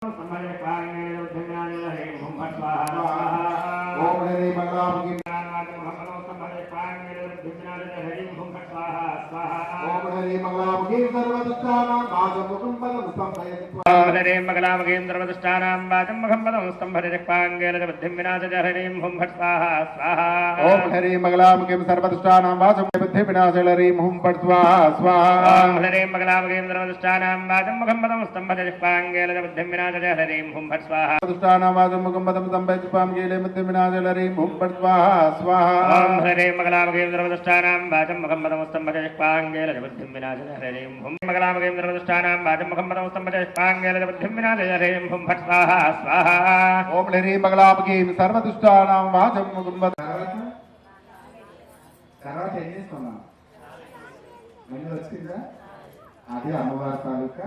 ओम हरे मंगलाम की ओम हरे मंगलाम की सर्वदुष्टानां बाधमुखं पदं संभयति ओम हरे मंगलाम की सर्वदुष्टानां बाधमुखं पदं संभयति पांगेन बुद्धिं विनाशय हरिं हुं फट् स्वाहा स्वाहा ओम हरे मंगलाम की सर्वदुष्टानां बाधमुखं बुद्धि विनाशय हरिं हुं फट् स्वाहा स्वाहा ओम हरे मंगलाम की सर्वदुष्टानां बाधमुखं पदं संभयति पांगेन बुद्धिं विनाशय हरिं हुं फट् स्वाहा दुष्टानां बाधमुखं पदं संभयति पांगेन बुद्धि विनाशय हरिं हुं फट् स्वाहा स्वाहा ओम हरे मंगलाम की सर्वदुष्टानां बाधमुखं पदं संभयति पांगेन बुद्धिं विनाशय हरिं हुं मंगलाम की सर्वदुष्टानां बाधमुखं पदं संभयति पांगेन बुद्धिं विनाशय हरिं हुं फट् स्वाहा स्वाहा ओम हरे मंगलाम की सर्वदुष्टानां बाधमुखं తర్వాత ఏం చేస్తున్నాం మళ్ళీ వచ్చిందా అది అమ్మవారి తాలూకా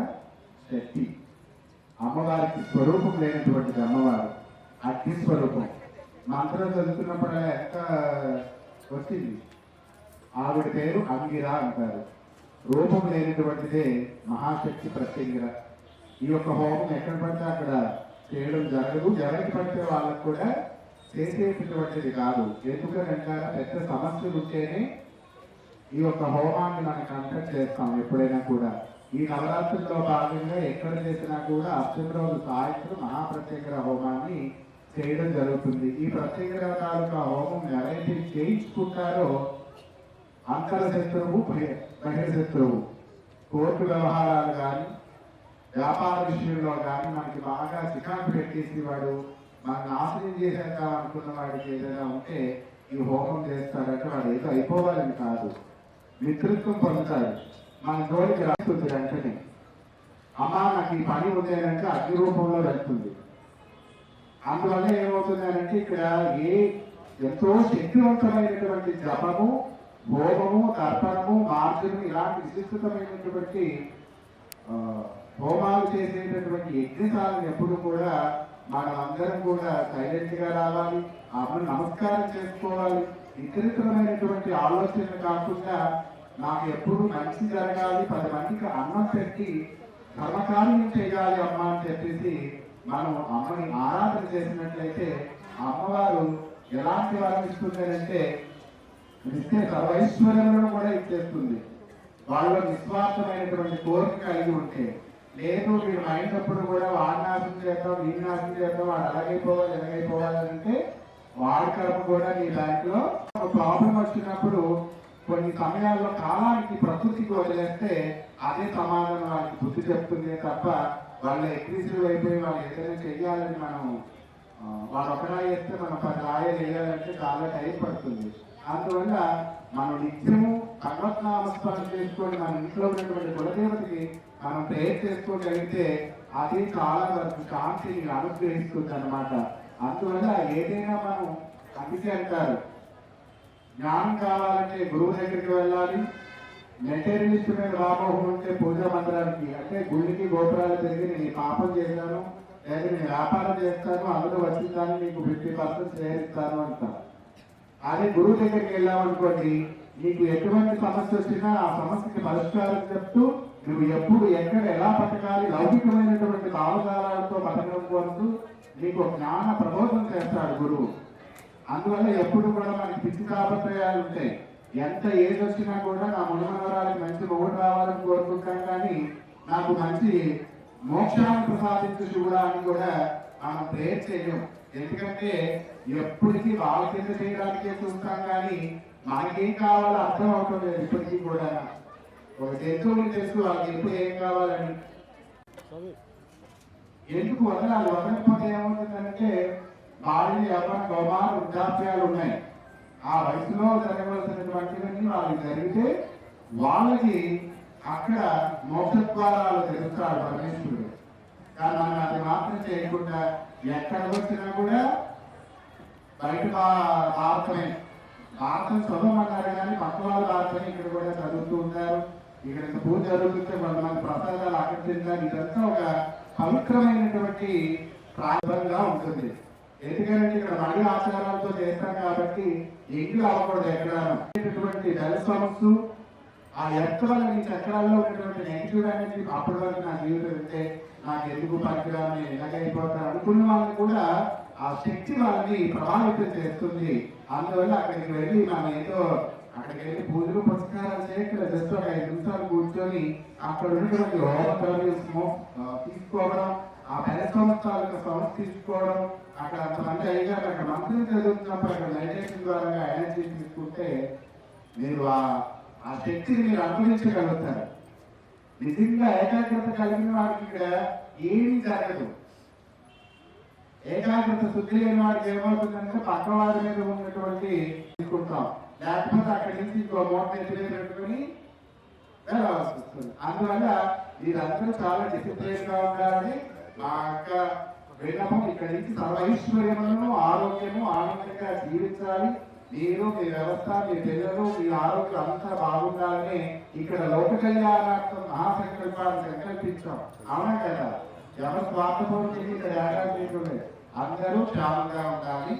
శక్తి అమ్మవారికి స్వరూపం లేనటువంటిది అమ్మవారు అగ్ని స్వరూపం మంత్రం చదువుతున్నప్పుడల్లా ఎంత వచ్చింది ఆవిడ పేరు అంగిరా అంటారు రూపం లేనటువంటిదే మహాశక్తి ప్రత్యంగిర ఈ యొక్క హోమం ఎక్కడ పడితే అక్కడ చేయడం జరగదు ఎవరికి పడితే వాళ్ళకు కూడా చేసేటటువంటిది కాదు ఎందుకంటారా పెద్ద సమస్యలు ఉంటేనే ఈ యొక్క హోమాన్ని మనం కండక్ట్ చేస్తాం ఎప్పుడైనా కూడా ఈ నవరాత్రుల్లో భాగంగా ఎక్కడ చేసినా కూడా అష్టమి రోజు సాయంత్రం మహాప్రత్యంగర హోమాన్ని చేయడం జరుగుతుంది ఈ ప్రత్యంగర తాలూకా హోమం ఎవరైతే చేయించుకుంటారో అంతర శత్రువు బహిర శత్రువు కోర్టు వ్యవహారాలు కానీ వ్యాపార విషయంలో కానీ మనకి బాగా చికాకు పెట్టేసి వాడు మనల్ని నాశనం చేసేద్దాం అనుకున్న వాడికి ఏదైనా ఉంటే ఈ హోమం చేస్తారంటే వాడు ఏదో అయిపోవాలని కాదు మిత్రత్వం పొందుతాడు మన జోలికి రాస్తుంది వెంటనే అమ్మ నాకు ఈ పని ఉందేనంటే అగ్ని రూపంలో వెళ్తుంది అందువల్ల ఏమవుతుంది అంటే ఇక్కడ ఎంతో శక్తివంతమైనటువంటి జపము హోమము తర్పణము మార్గము ఇలాంటి విశిష్టమైనటువంటి హోమాలు చేసేటటువంటి యజ్ఞశాలను ఎప్పుడు కూడా మనం అందరం కూడా సైలెంట్ గా రావాలి అప్పుడు నమస్కారం చేసుకోవాలి ఇతరితరమైనటువంటి ఆలోచన కాకుండా నాకు ఎప్పుడు మంచి జరగాలి 10 మందికి అన్నం పెట్టి ధర్మకార్యం చేయాలి అమ్మ అని చెప్పేసి మనం అమ్మని ఆరాధన చేసినట్లయితే అమ్మవారు ఎలాంటి వారిని ఇస్తుందంటే ఇస్తే సర్వైశ్వర్యాలను కూడా ఇచ్చేస్తుంది వాళ్ళ నిస్వార్థమైనటువంటి కోరిక కలిగి ఉంటే లేదు మీరు అయినప్పుడు కూడా వాడి నాశనం చేద్దాం నీ నాశనం చేద్దాం వాడు ఎలాగైపోవాలి ఎలాగైపోవాలంటే వాడి కడుపు కూడా నీ బ్యాంకులో ఒక ప్రాబ్లం వచ్చినప్పుడు కొన్ని సమయాల్లో కాలానికి ప్రకృతికి వదిలేస్తే అదే సమాధానం వాళ్ళకి బుద్ధి చెప్తుంది తప్ప వాళ్ళు అగ్రెసివ్ అయిపోయి వాళ్ళు ఏదైనా చెయ్యాలని మనం వాళ్ళు ఒక రాయి వేస్తే మనం 10 రాయలు వేయాలంటే చాలా టైం పడుతుంది అందువల్ల మనం నిత్యము భగవత్నామస్మరణ చేసుకొని మన ఇంట్లో ఉన్నటువంటి కులదేవతకి మనం ప్రేయర్ చేసుకోగలిగితే అది చాలా వరకు శాంతిని అనుగ్రహిస్తుంది అన్నమాట అందువల్ల ఏదైనా మనం అందుకే అంటారు జ్ఞానం కావాలంటే గురువు దగ్గరికి వెళ్ళాలి మెటీరియలిస్ట్ మీద వ్యామోహం ఉంటే పూజా మందిరానికి అంటే గుళ్ళకి గోపురాలు తిరిగి నేను పాపం చేశాను లేదా నేను వ్యాపారం చేస్తాను అందులో వచ్చిందని నీకు 50% చేరిస్తాను అంటాను అదే గురువు దగ్గరికి వెళ్ళామనుకోండి నీకు ఎటువంటి సమస్య వచ్చినా ఆ సమస్యకి పరిష్కారం చెప్తూ నువ్వు ఎప్పుడు ఎక్కడ ఎలా బతకాలి లౌకికమైనటువంటి భావజాలాలతో బతకడం కొరకు నీకు జ్ఞాన ప్రబోధం చేస్తాడు గురువు అందువల్ల ఎప్పుడు కూడా మనకి పిచ్చి తాపత్రయాలు ఉంటాయి ఎంత ఏజ్ వచ్చినా కూడా నా మునమనవరానికి మంచి మొగుడు రావాలని కోరుకుంటాం కానీ నాకు మంచి మోక్షాన్ని ప్రసాదించు శివుడా అని కూడా మనం ప్రేయర్ చేయం ఎందుకంటే ఎప్పటికీ వాళ్ళ కింద చేయడానికే చూస్తాం కానీ మనకేం కావాలో అర్థం అవటం లేదు ఇప్పటికీ కూడా ఒక జంతువులు చేస్తూ వాళ్ళకి ఎప్పుడు ఏం కావాలని ఎందుకు వదలాలి వదలకపోతే ఏమవుతుందంటే వాళ్ళని ఎవరైనా గోమాన వృద్ధాప్యాలు ఉన్నాయి ఆ వయసులో జరగవలసినటువంటివన్నీ వాళ్ళకి జరిగితే వాళ్ళకి అక్కడ మోక్షద్వారాలు తెలుస్తాడు పరమేశ్వరుడు కానీ మనం అది మాత్రం చేయకుండా ఎక్కడికి వచ్చినా కూడా బయట భారతమే భారతం చదవమన్నారు కానీ పక్క వాళ్ళ భారతమే ఇక్కడ కూడా చదువుతూ ఉంటారు ఇక్కడ పూజ జరుగుతుంటే కొంతమంది ప్రసాదాలు ఆకర్షించాలి ఇదంతా ఒక పవిత్రమైనటువంటి ప్రారంభంగా ఉంటుంది ఎందుకంటే ఇక్కడ మడి ఆచారాలతో చేస్తాం కాబట్టి ఇంట్లో అవ్వకూడదు ఎక్కడటువంటి వెల్స్టమ్స్ ఆ ఎర్త్ వల్ల నీ చక్రాల్లో ఉన్నటువంటి నెగిటివ్ అనేది అప్పటి వరకు నా జీవితం ఉంటే నాకు ఎందుకు పనికిరాని ఎలాగైపోతారు అనుకున్న వాళ్ళని కూడా ఆ శక్తి వాళ్ళని ప్రభావితం చేస్తుంది. అందువల్ల అక్కడికి వెళ్ళి మనం ఏదో అక్కడికి వెళ్ళి పూజలు పురస్కారాలు చేయకుండా జస్ట్ ఒక 5 నిమిషాలు కూర్చొని అక్కడ ఉన్నటువంటి హోమద్రవ్యం తీసుకోవడం, ఆ 10 సంవత్సరాలకు సమస్య తీసుకోవడం, అక్కడ అంతమంది అయ్యారు అక్కడ మంత్రం చదువుతున్నప్పుడు అక్కడ మెడిటేషన్ ద్వారా ఎనర్జీ తీసుకుంటే మీరు ఆ శక్తిని మీరు అనుభవించగలుగుతారు. నిజంగా ఏకాగ్రత కలిగిన వాడికి ఇక్కడ ఏమీ జరగదు. ఏకాగ్రత శుద్ధి లేని వాడికి ఏమవుతుందంటే పక్క వారి మీద ఉన్నటువంటి తీసుకుంటాం, లేకపోతే అక్కడి నుంచి ఇంకో మూట ఎత్తులే పెట్టుకుని వెళ్ళవలసి వస్తుంది. అందువల్ల మీరందరూ చాలా డిసిప్లిన్ గా ఉండాలని మా యొక్క విన్నపం. ఇక్కడి నుంచి సర్వైశ్వర్యములను ఆరోగ్యము ఆనందంగా జీవించాలి. మీరు, మీ వ్యవస్థ, మీ పిల్లలు, మీ ఆరోగ్యం అంతా బాగుండాలని ఇక్కడ లోక కళ్యాణార్థం మహాసంకల్పాన్ని సంకల్పించాం. అవునా కదా? ఎవరు స్వార్థపూర్తి ఇక్కడ యాగాలు చేయలేదు. అందరూ క్షేమంగా ఉండాలి,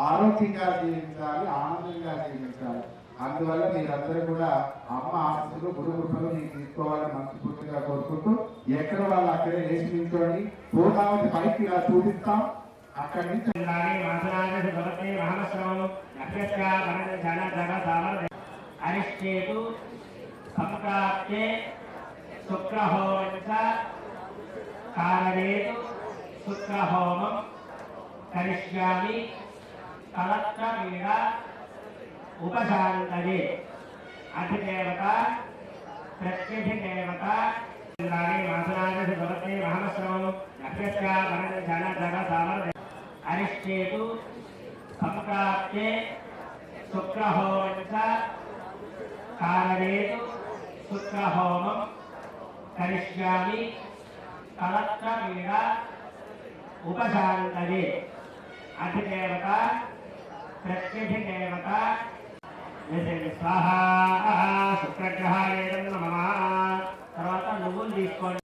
ఆరోగ్యంగా జీవించాలి, ఆనందంగా జీవించాలి. అందువల్ల మీరందరూ కూడా అమ్మ ఆశలు గురు కృపలు మీకు తీసుకోవాలని మనస్ఫూర్తిగా కోరుకుంటూ ఎక్కడ వాళ్ళు అక్కడే లేచి నిల్చోండి. పూర్ణావతి పైకి ఇలా చూపిస్తాం. అక్కడి నుంచి అరిష్టేతు సంప్రాప్తే శుక్రహోమంచ కారణేతు శుక్రహోమం కరిష్యామి కలత్రమీడ ఉపశాంతయే అధిదేవత ప్రత్యధిదేవత అరిష్టేతు సంప్రాప్తే శుక్రహోమంచ కారణేతు శుక్రహోమం కరిష్యామి కలత్రమీడ ఉపశాంతయే అధిదేవత ప్రత్యధిదేవత స్వాహా శుక్రగ్రహాయ నమః. తర్వాత నువ్వులు తీసుకోండి.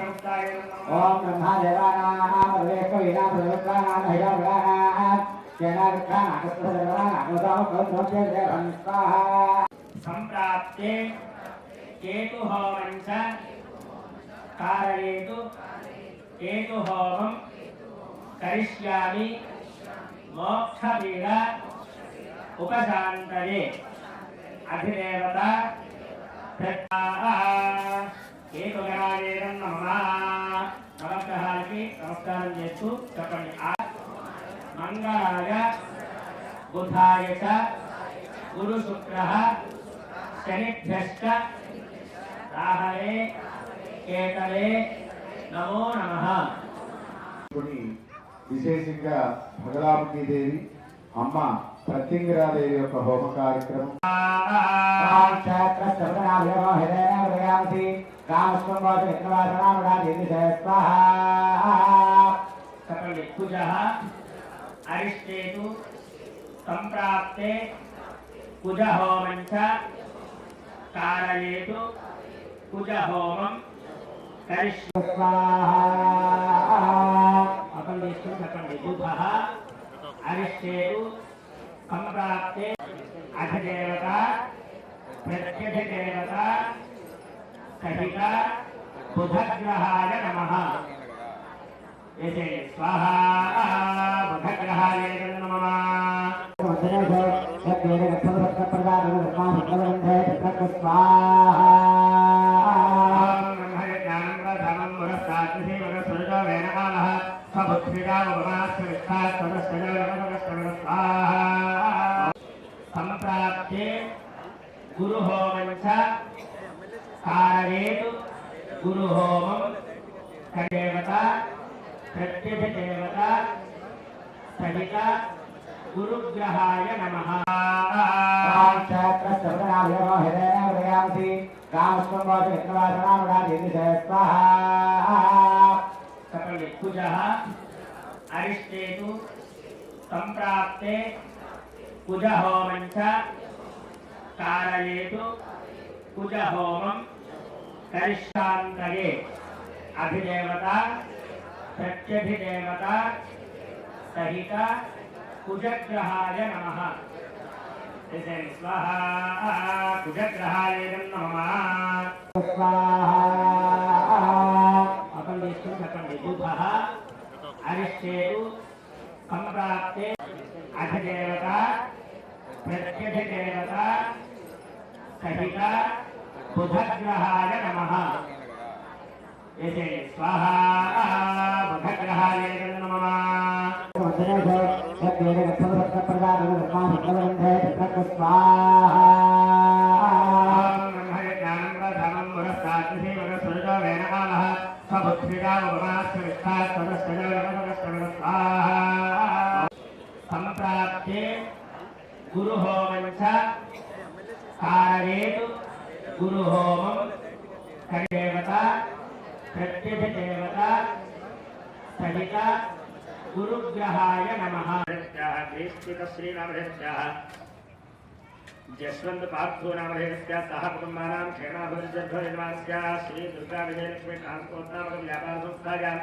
ఓం బ్రహ్మదేవానాం ప్రవేశకవినాం ప్రవేశానాం హైరాగ్రహాం జనార్దనాం స్వాహా. సంప్రాప్తే కేతుహోమంచ కారయేతు కేతుహోమం కరిష్యామి మోక్షపీడ ఉపశాంతయే అధిదేవత కేతుగ్రహాయ నమః. నవగ్రహాలకి నమస్కారం చేస్తూ చెప్పండి. మంగళాయ బుధాయ చ గురు శుక్ర శనిభ్యశ్చ రాహవే కేతవే నమో నమః. విశేషంగా భగలాముఖీదేవి అమ్మ ప్రత్యంగిరాదేవి యొక్క హోమ కార్యక్రమం. అరిష్టేతు సంప్రాప్తే కుజహోమంచ కారయేతు కుజహోమం చెప్పండి. బుధః అరిష్టేతు సంప్రాప్తే అధిదేవత ప్రత్యధిదేవత సహిత బుధగ్రహాయ నమః. స్వాహా బుధగ్రహాయ నమః. సంప్రాప్తే గురుహోమంచ కారయేతు గురుహోమం కదేవత ప్రత్యధిదేవత సహిత గురుగ్రహాయ నమః. చెప్పండి. కుజః అరిష్టేతు సంప్రాప్తే కుజహోమంచ కారయేతు కుజహోమం కరిష్యామి అధిదేవత ప్రత్యధిదేవత సహిత కుజగ్రహాయ నమః. స్వాహా కుజగ్రహాయ నమః. చెప్పండి. बुधः अरिष्टेतु संप्राप्ते अधिदेवता प्रत्यधिदेवता सहित बुधग्रहाय नमः। स्वाहा बुधग्रहाय नमः। संप्राप्ते गुरुहोमञ्च कारयेतु गुरुहोमं करिदेवता प्रत्यधिदेवता सहित गुरुग्रहाय नमः। जसवंत पार्थो नामधेयस्य सह कुटुंबानां क्षेमाभिवृद्ध्यर्थनिर्माणस्य श्री दुर्गा विजयलक्ष्मी ट्रांसपोर्ट नामक व्यापार संस्थायां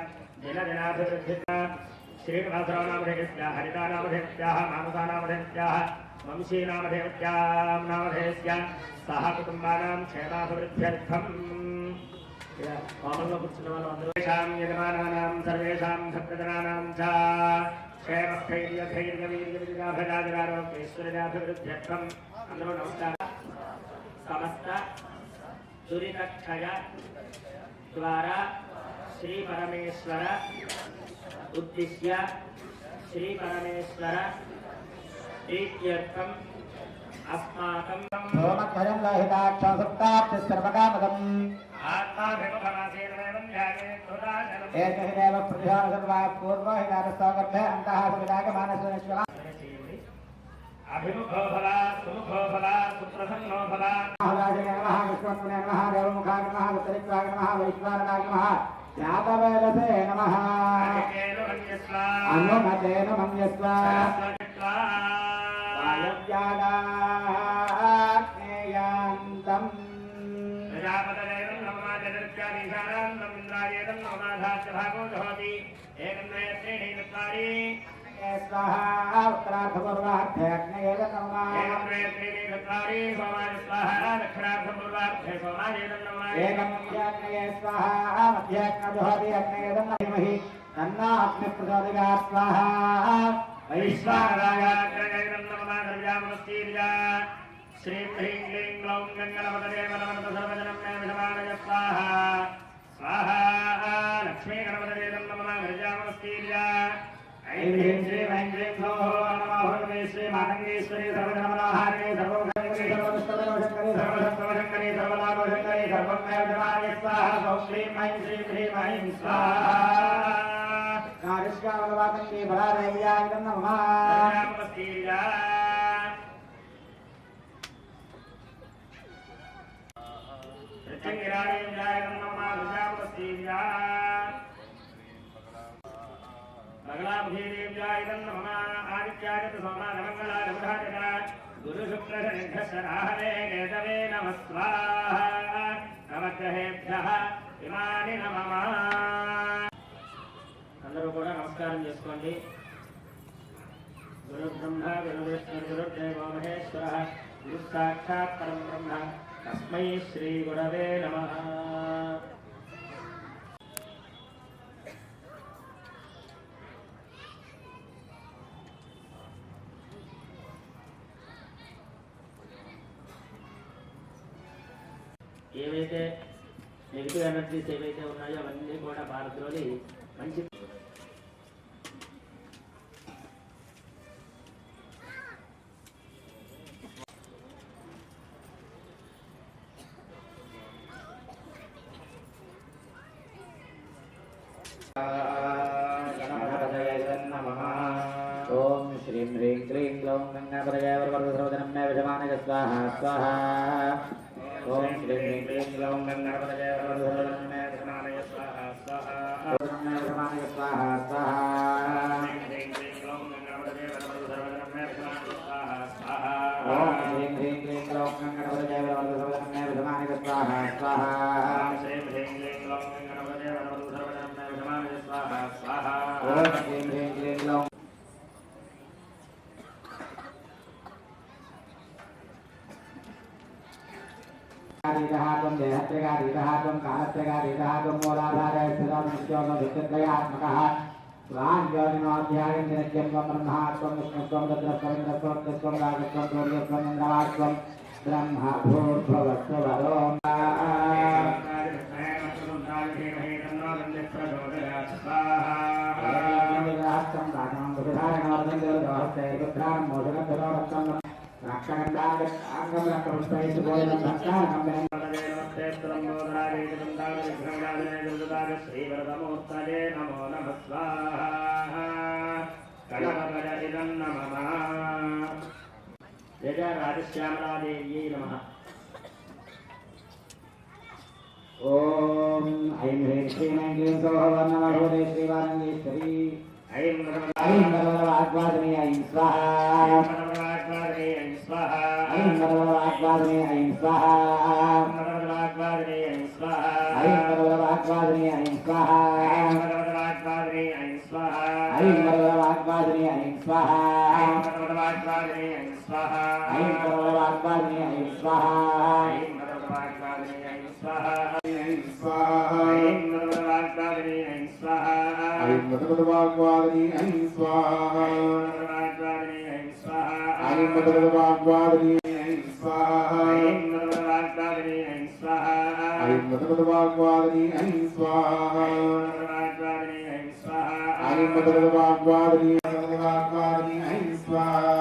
दिनदिनाभिवृद्धिर्न श्रीनिवासराव नामधेयस्य हरिता नामधेयस्य मानसा नामधेयस्य वंशी नामधेयस्य सह कुटुंबानां क्षेमाभिवृद्ध्यर्थं मामल्लो కూర్చున్న వాళ్ళందరూ యజమానానాం సర్వేషాం భక్తజనానాం చ క్షేమస్థైర్యధైర్యవీర్యవిజయాభయాజారోగ్యేశ్వర్యాభివృద్ధ్యర్థం అందరూ నమస్కారం. సమస్త దురితక్షయ ద్వారా శ్రీ పరమేశ్వర ఉద్దిశ్య శ్రీ పరమేశ్వర ప్రీత్యర్థం అస్మాకం సోమధ్వజం లోహితాక్షం సుప్తాప్తి సర్వకామదం ఆత్మాభిముఖమాసేనమేవం ధ్యాయేత్ ధృతాచలం ఏకహిదేవ ప్రతిహార సర్వా పూర్వహితారస్తోగర్భే అంతః సువిరాగమానస్వనశ్వ అభిముఖో భవ సుముఖో భవ సుప్రసన్నో భవ. మహారాజే నమః విశ్వమునే నమః దేవముఖాయ నమః ఉత్తరిక్వాయ నమః వైశ్వానరాయ నమః జాతవేదసే నమః అనుమతేన మన్యస్వ వాయవ్యాదాగ్నేయాంతం ప్రజాపతయేవం నమః ఇంద్రాయేతం నమః భాగో జహోతి ఏకం నయత్రీణి చత్వారి స్వాహా ఉత్తరార్ధపూర్వార్ధే అగ్నేయేతం నమః ఏకం నయత్రీణి చత్వారి సోమాయ స్వాహా దక్షిణార్ధపూర్వార్ధే సోమాయేతం నమః ఏకం మధ్యాగ్నేయే స్వాహా మధ్యాగ్నజోహతి అగ్నేయేతం నమః తన్నా అగ్ని ప్రచోదయాత్ స్వాహా వైశ్వానరాయాగ్నేయేతం నమః ద్రవ్యామస్తీర్యా శ్రీం హ్రీం క్లీం గ్లౌం గంగణపతయే నమః సర్వజనం మే విషమానయ స్వాహా స్వాహా లక్ష్మీ గణపతయేతం నమః ద్రవ్యామస్తీర్యా ఐం హ్రీం శ్రీం ఐం హ్రీం సోహో నమః భగవతే శ్రీ మాతంగేశ్వరి సర్వజనమనోహారిణి సర్వోపకరణి సర్వసర్వశంకరి సర్వలాభశంకరి సర్వం మే విషమానయ స్వాహా సౌ శ్రీం ఐం శ్రీం హ్రీం ఐం స్వాహా నారిష్కావలవాతంకి బలాదేవ్యాయం నమః ద్రవ్యామస్తీర్యా मंगलाभीदेव्यायं नमः आदित्याय सोमानमंगलाधुधाय गुरुशुक्रशनिधशराहवे केतवे नमः स्वाहा नवग्रहेभ्यः इमानि नमः. అందరూ కూడా నమస్కారం చేసుకోండి. గురు బ్రహ్మ గురు విష్ణు గురుదేవో మహేశ్వరః గురు సాక్షాత్ పరం బ్రహ్మ తస్మై శ్రీ గురవే నమః. ఏవైతే నెగిటివ్ ఎనర్జీస్ ఏవైతే ఉన్నాయో అవన్నీ కూడా పారద్రోలి మంచి ఓం శ్రీం హ్రీం క్లీం గ్లౌం గంగాపదయే వరవరదసర్వజనం మే విషమానయ స్వాహా స్వాహా ఓం శ్రీం హ్రీం క్లీం గ్లౌం గంగాపదయే వరవరదసర్వజనం మే విషమానయ స్వాహా స్వాహా మే విషమానయ స్వాహా స్వాహా ఓం శ్రీం హ్రీం క్లీం గ్లౌం గంగాపదయే వరవరదసర్వజనం మే విషమానయ స్వాహా స్వాహా ఓం శ్రీం హ్రీం క్లీం గ్లౌం त्रयात्रिकादीतः त्वं देहत्रयादीतः त्वं कालत्रयादीतः त्वं मूलाधारः स्थितं नित्योगं नित्यत्रयात्मकः स्वान् ज्योतिनोऽध्यायं नित्यं त्वं ब्रह्मा त्वं विष्णुत्वं रुद्रत्वं इन्द्रत्वं राजत्वं सूर्यत्वं इन्द्रवात्वं ब्रह्म भूर्भुवस्सुवरोम् राजश्यामलादेव्यै नमः। ओम ऐं ह्रीं श्रीं ऐं क्लीं सौः वर्णमहोदे श्रीवारङ्गेश्वरी ऐं भगवद्वाग्वादिनी ऐं स्वाहा ऐं भगवद्वाग्वादिनी ऐं स्वाहा ऐं भगवद्वाग्वादिनी ऐं स्वाहा ऐं भगवद्वाग्वादिनी ऐं स्वाहा ऐं भगवद्वाग्वादिनी ऐं स्वाहा ऐं भगवद्वाग्वादिनी ऐं स्वाहा ऐं भगवद्वाग्वादिनी ऐं स्वाहा ऐं भगवद्वाग्वादिनी ऐं स्वाहा ऐं भगवद्वाग्वादिनी ऐं स्वाहा ऐं स्वाहा ऐं भगवद्वाग्वादिनी ऐं स्वाहा ऐं भगवद्वाग्वादिनी ऐं स्वाहा ऐं भगवद्वाग्वादिनी ऐं स्वाहा ऐं भगवद्वाग्वादिनी ऐं स्वाहा ऐं भगवद्वाग्वादिनी ऐं स्वाहा ऐं भगवद्वाग्वादिनी ऐं स्वाहा ऐं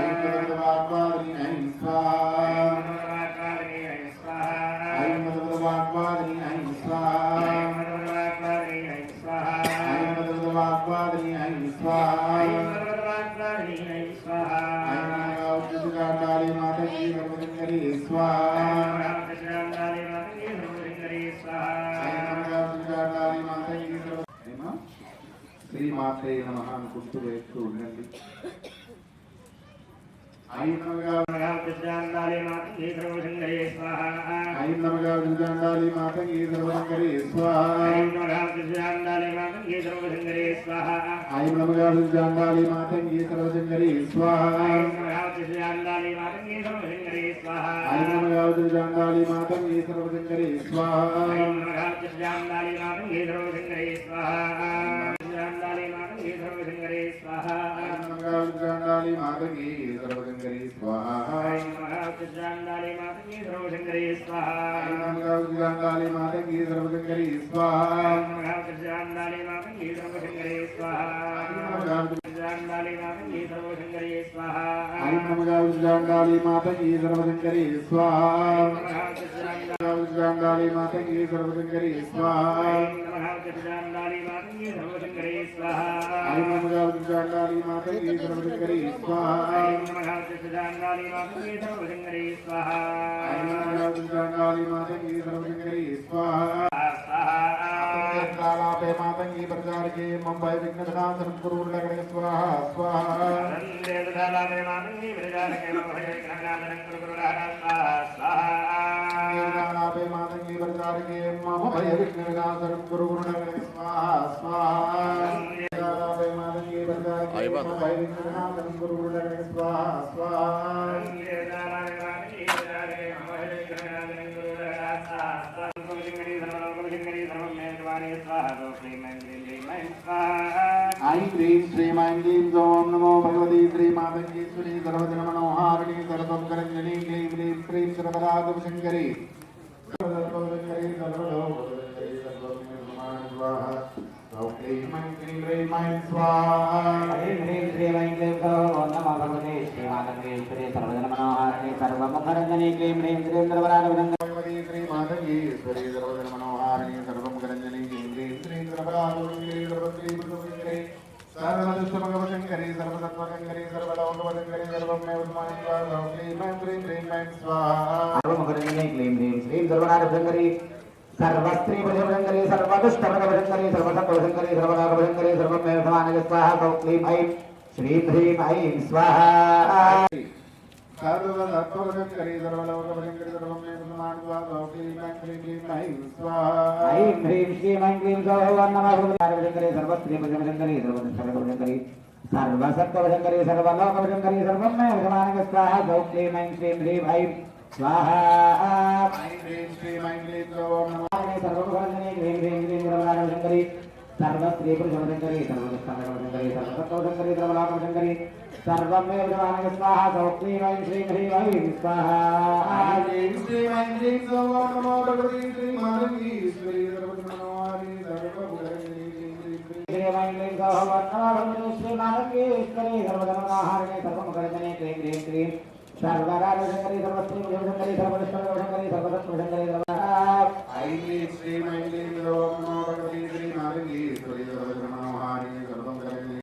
भगवद्वाग्वादिनी ऐं स्वाहा ऐं भगवद्वाग्वादिनी ऐं स्वाहा ऐं भगवद्वाग्वादिनी ऐं स्वाहा काली माता की नमस्कारी स्वाहा काली माता की श्री माते नमः అనుకుంటూ వేస్తూ ఉండండి ఐం నమః విద్యాండాలి మాతంగి సర్వశంకరే స్వాహా ఐం నమః విద్యాండాలి మాతంగి సర్వశంకరే స్వాహా ఐం నమః విద్యాండాలి మాతంగి సర్వశంకరే స్వాహా ఐం నమః విద్యాండాలి మాతంగి సర్వశంకరే స్వాహా ఐం నమః విద్యాండాలి మాతంగి సర్వశంకరే స్వాహా ఐం నమః విద్యాండాలి మాతంగి సర్వశంకరే స్వాహా ఐం నమః విద్యాండాలి మాతంగి సర్వశంకరే స్వాహా విద్యాండాలి మాతంగి సర్వశంకరే స్వాహా ఐం నమః విద్యాండాలి మాతంగి సర్వశంకరే స్వాహా ఐం నమః విద్యాండాలి మాతంగి సర్వశంకరే స్వాహా ఐం నమః విద్యాండాలి మాతంగి సర్వశంకరే స్వాహా ఐం నమః విద్యాండాలి మాతంగి సర్వశంకరే స్వాహా ఐం నమః విద్యాండాలి మాతంగి సర్వశంకరే స్వాహా ఐం నమః విద్యాండాలి మాతంగి సర్వశంకరే స్వాహా ఐం నమః విద్యాండాలి మాతంగి సర్వశంకరే స్వాహా ఐం నమః విద్యాండాలి మాతంగి సర్వశంకరే స్వాహా ఐం నమః విద్యాండాలి మాతంగి సర్వశంకరే స్వాహా ఐం నమః విద్యాండాలి మాతంగి సర్వశంకరే స్వాహా ఐం నమః విద్యాండాలి మాతంగి సర్వశంకరే స్వాహా कालापे मातंगी प्रचार के मुंबई विघ्नविनाशनं कुरु लगणे स्वाहा स्वाहा वंदे कालापे मातंगी प्रचार के मुंबई विघ्नविनाशनं कुरु स्वाहा स्वाहा कालापे मातंगी प्रचार के मुंबई विघ्नविनाशनं कुरु लगणे स्वाहा स्वाहा कालापे मातंगी प्रचार के मुंबई विघ्नविनाशनं कुरु लगणे स्वाहा स्वाहा वंदे कालापे मातंगी प्रचार के मुंबई विघ्नविनाशनं कुरु लगणे स्वाहा स्वाहा ऐं ह्रीं श्रीं ऐं क्लीं ॐ नमो भगवती श्रीमातङ्गेश्वरी सर्वजनमनोहारिणी सर्वकरञ्जनी क्लीं ह्रीं श्रीं सर्वदागमशङ्करी सर्वलोकशङ्करी सर्वलोकशङ्करी सर्वमेवमानस्वाहा क्लीं ऐं ह्रीं ऐं स्वाहा ऐं ह्रीं श्रीं ऐं क्लीं ॐ नमो भगवते श्रीमातङ्गेश्वरी सर्वजनमनोहारिणी सर्वकरञ्जनी क्लीं ह्रीं श्रीं सर्वदागमशङ्करी श्रीमातङ्गेश्वरी सर्वजनमनोहारिणी सर्वकरञ्जनी क्लीं ह्रीं श्रीं सर्वदागमशङ्करी सर्वश्रीपुत्रशङ्करी सर्वदुष्टमगमशङ्करी सर्वतत्त्वशङ्करी सर्वलोकवशङ्करी सर्वमेवमानस्वाहा क्लीं ऐं ह्रीं ऐं स्वाहा सर्वकरञ्जनी क्लीं ह्रीं श्रीं सर्वदागमशङ्करी सर्वस्त्रीपतिशङ्करी सर्वदुष्टमगमशङ्करी सर्वतत्त्वशङ्करी सर्वलोकवशङ्करी सर्वमेवमानस्वाहा क्लीं ऐं श्रीं ह्रीं ऐं स्वाहा सर्वतत्त्वशङ्करी सर्वलोकवशङ्करी सर्वमेवमानस्वाहा क्लीं ऐं स्वाहा ऐं ह्रीं श्रीं ऐं क्लीं सौः नमः भगवती सर्वस्त्रीपतिशङ्करी सर्वदुष्टमगमशङ्करी सर्वसत्त्वभजङ्करी सर्वलोकभजङ्करी सर्वं मे विद्यमानः स्वाहा गौ क्लीं ऐं श्रीं ह्रीं ऐं स्वाहा ऐं ह्रीं श्रीं ऐं क्लीं ॐ नमः सर्वभजङ्करी ह्रीं ह्रीं ह्रीं सर्वलोकभजङ्करी सर्वस्त्रीपुरुषभजङ्करी सर्वदुष्टभजङ्करी सर्वसत्त्वभजङ्करी सर्वलोकभजङ्करी सर्वं मे विद्यमानः स्वाहा गौ क्लीं ऐं श्रीं ह्रीं ऐं स्वाहा ऐं ह्रीं श्रीं ऐं क्लीं ॐ नमो भगवती श्रीमाधवीश्वरी सर्वमनोहारी सर्वभूतहरी श्रीमैलीं सौवर्णमाभवती श्रीमाधवीश्वरी सर्वधर्मनाहारिणी सर्वमुखर्जनी क्लीं क्लीं क्लीं सर्वराजशङ्करी सर्वस्त्रीभुजङ्करी सर्वदुष्टभुजङ्करी सर्वसत्त्वभुजङ्करी ऐं ह्रीं श्रीं ऐं क्लीं ॐ नमो भगवती श्रीमाधवीश्वरी सर्वधर्मनोहारी सर्वमुखर्जनी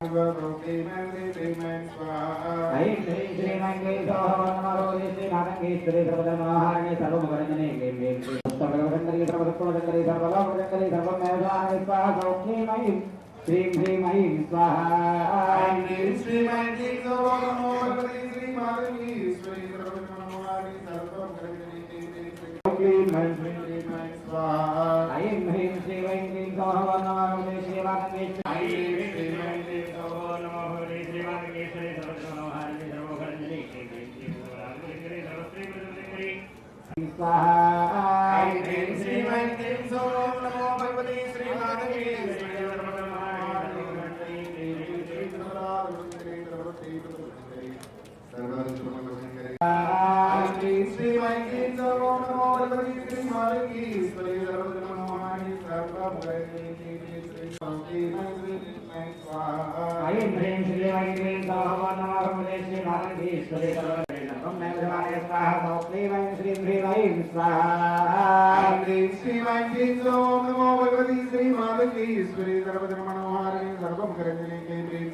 ऐं ह्रीं श्रीमैलीं सौवर्णमाभवती श्रीमाधवीश्वरी सर्वधर्मनाहारिणी सर्वमुखर्जनी क्लीं क्लीं क्लीं सर्वभुजङ्करी सर्वसत्त्वभुजङ्करी सर्वलोकभुजङ्करी सर्वमेव स्वाहा गौ क्लीं ऐं श्रीं ह्रीं ऐं स्वाहा ऐं ह्रीं श्रीं ऐं क्लीं ॐ नमो भगवती श्रीमाधवीश्वरी सर्वधर्मनोहारी सर्वमुखर्जनी क्लीं ऐं श्रीं ऐं स्वाहा ऐं ह्रीं श्रीं ऐं क्लीं सौवर्णमाभवती श्रीमाधवीश्वरी ऐं ह्रीं श्रीं ऐं क्लीं नमो भगवते श्रीमाधवीश्वरी सर्वधर्मनोहारिणी सर्वमुखर्जनी क्लीं क्लीं क्लीं सर्वराजशङ्करी सर्वस्त्रीभुजङ्करी स्वाहा ऐं ह्रीं श्रीं ऐं क्लीं ॐ नमो भगवती श्रीमाधवीश्वरी ऐं ह्रीं श्रीं ऐं क्लीं सौवर्णमाभवती श्रीमाधवीश्वरी सर्वं मे विद्यमानः स्वाहा गौ क्लीं ऐं श्रीं ह्रीं ऐं स्वाहा ऐं ह्रीं श्रीं ऐं क्लीं ॐ नमो भगवती श्रीमाधवीश्वरी सर्वधर्मनोहारिणी सर्वमुखर्जनी क्लीं क्लीं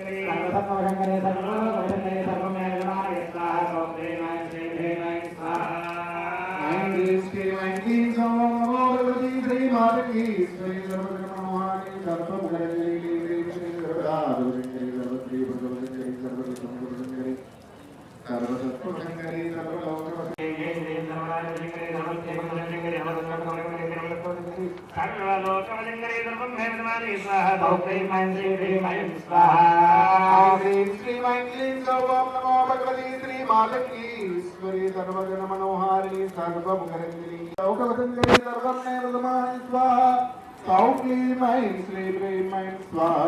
सर्वसत्त्वभजङ्करी सर्वलोकभजङ्करी सर्वं मे विद्यमानः स्वाहा गौ क्लीं ऐं श्रीं ह्रीं ऐं स्वाहा ऐं ह्रीं श्रीं ऐं क्लीं ॐ नमो भगवती श्रीमाधवीश्वरी सर्वधर्मनोहारिणी सर्वमुखर्जनी क्लीं क्लीं श्रीं सर्वराजशङ्करी सर्वस्त्रीभुजङ्करी सर्वदुष्टभुजङ्करी सर्वसत्त्वभजङ्करी सर्वलोकभजङ्करी सर्वलोकभजङ्करी सर्वं मे विद्यमानः स्वाहा गौ क्लीं ऐं श्रीं ह्रीं ऐं स्वाहा ऐं ह्रीं श्रीं ऐं क्लीं ॐ नमो भगवती श्रीमाधवीश्वरी सर्वजनमनोहारिणी सर्वमुखर्जनी लोकभजङ्करी सर्वं मे विद्यमानः स्वाहा गौ क्लीं ऐं श्रीं ह्रीं ऐं स्वाहा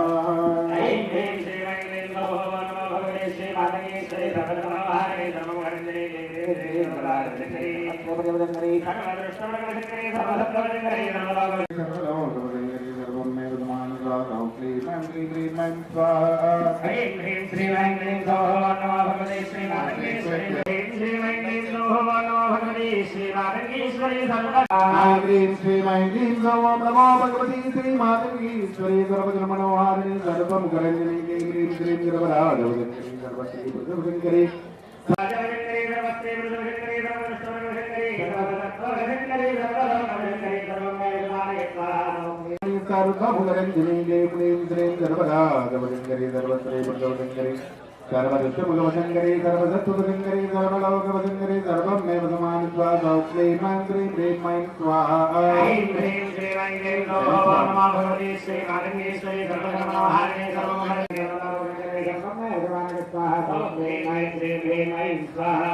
ऐं ह्रीं श्रीं ऐं क्लीं नमो भगवते श्रीमाधवीश्वरी सर्वधर्मनोहारिणी सर्वमुखर्जनी क्लीं क्लीं क्लीं सर्वराजशङ्करी सर्वभजङ्करी सर्वदुष्टभजङ्करी सर्वसत्त्वभजङ्करी सर्वलोकभजङ्करी सर्वलोकभजङ्करी सर्वं मे विद्यमानः स्वाहा गौ क्लीं ऐं श्रीं ह्रीं ऐं स्वाहा ऐं ह्रीं श्रीं ऐं क्लीं नमो भगवते श्रीमाधवीश्वरी ऐं श्रीं ऐं क्लीं नमो भगवते श्रीमाधवीश्वरी ऐं ह्रीं श्रीं ऐं क्लीं ॐ नमो भगवती श्रीमाधवीश्वरी सर्वधर्मनोहारिणी सर्वमुखर्जनी क्लीं क्लीं श्रीं सर्वराजभजङ्करी सर्वस्त्रीभुजङ्करी राजभजङ्करी सर्वस्त्रीभुजङ्करी सर्वदुष्टभजङ्करी सर्वसत्त्वभजङ्करी सर्वलोकभजङ्करी सर्वं मे विद्यमानः स्वाहा सर्वमुखरञ्जनी क्लीं श्रीं सर्वराजभजङ्करी सर्वस्त्रीभुजङ्करी सर्वदुष्टमुखभजङ्करी सर्वसत्त्वभजङ्करी सर्वलोकभजङ्करी सर्वं मे विद्यमानः स्वाहा गौ क्लीं ऐं श्रीं ह्रीं ऐं स्वाहा ऐं ह्रीं श्रीं ऐं क्लीं नमो भगवते श्रीमाधवीश्वरी सर्वधर्मनोहारिणी सर्वमुखर्जनी सर्वं मे विद्यमानः स्वाहा गौ क्लीं ऐं श्रीं ह्रीं ऐं स्वाहा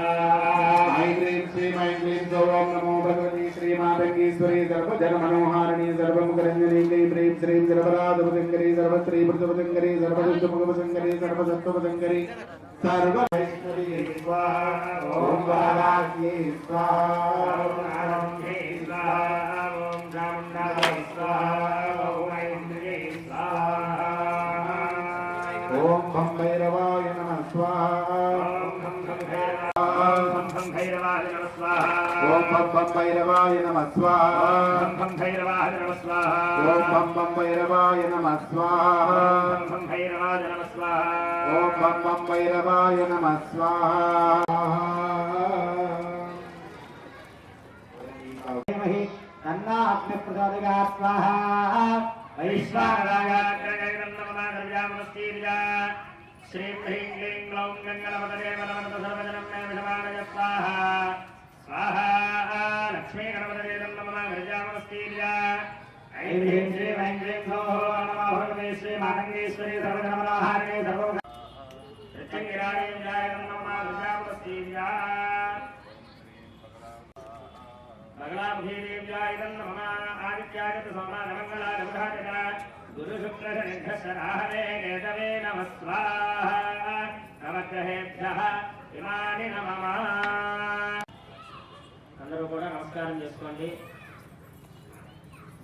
ऐं ह्रीं श्रीं ऐं क्लीं ॐ नमो भगवती श्रीमाधवीश्वरी सर्वजनमनोहारिणी सर्वमुखरञ्जनी क्लीं ह्रीं श्रीं सर्वराजभजङ्करी सर्वस्त्रीभुजङ्करी सर्वदुष्टमुखभजङ्करी सर्वसत्त्वभजङ्करी सर्वैश्वरी स्वाहा ॐ वाराह्यै स्वाहा ॐ आरम्भे स्वाहा ॐ चामुण्डायै स्वाहा ॐ ऐन्द्रियै स्वाहा ॐ भं भैरवाय नमः स्वाहा ॐ भं भैरवाय नमः स्वाहा ॐ भं भैरवाय नमः स्वाहा ॐ भं भैरवाय नमः स्वाहा ॐ भं भैरवाय नमः स्वाहा ॐ भं भैरवाय नमः स्वाहा ॐ भं भैरवाय नमः स्वाहा अन्ना अपने प्रसादिका स्वाहा वैश्वानरागाग्रगैरन्नमनागर्यामस्तीर्या श्रीं ह्रीं क्लीं ग्लौं गङ्गणपतये बलवन्तसर्वजनं मे विषमाणय स्वाहा स्वाहा लक्ष्मी गणपतये नमनागर्यामस्तीर्या ऐं ह्रीं श्रीं ऐं क्लीं सौः नमो भगवते देव्याय नमः प्रजापतिर्या बगलामुखी देव्याय नमः आदित्याय समानमंगलाय बुधाय गुरु शुक्र शनिधराहवे केतवे नमः स्वाहा नवग्रहेभ्यः इमानि नमः అందరూ కూడా నమస్కారం చేసుకోండి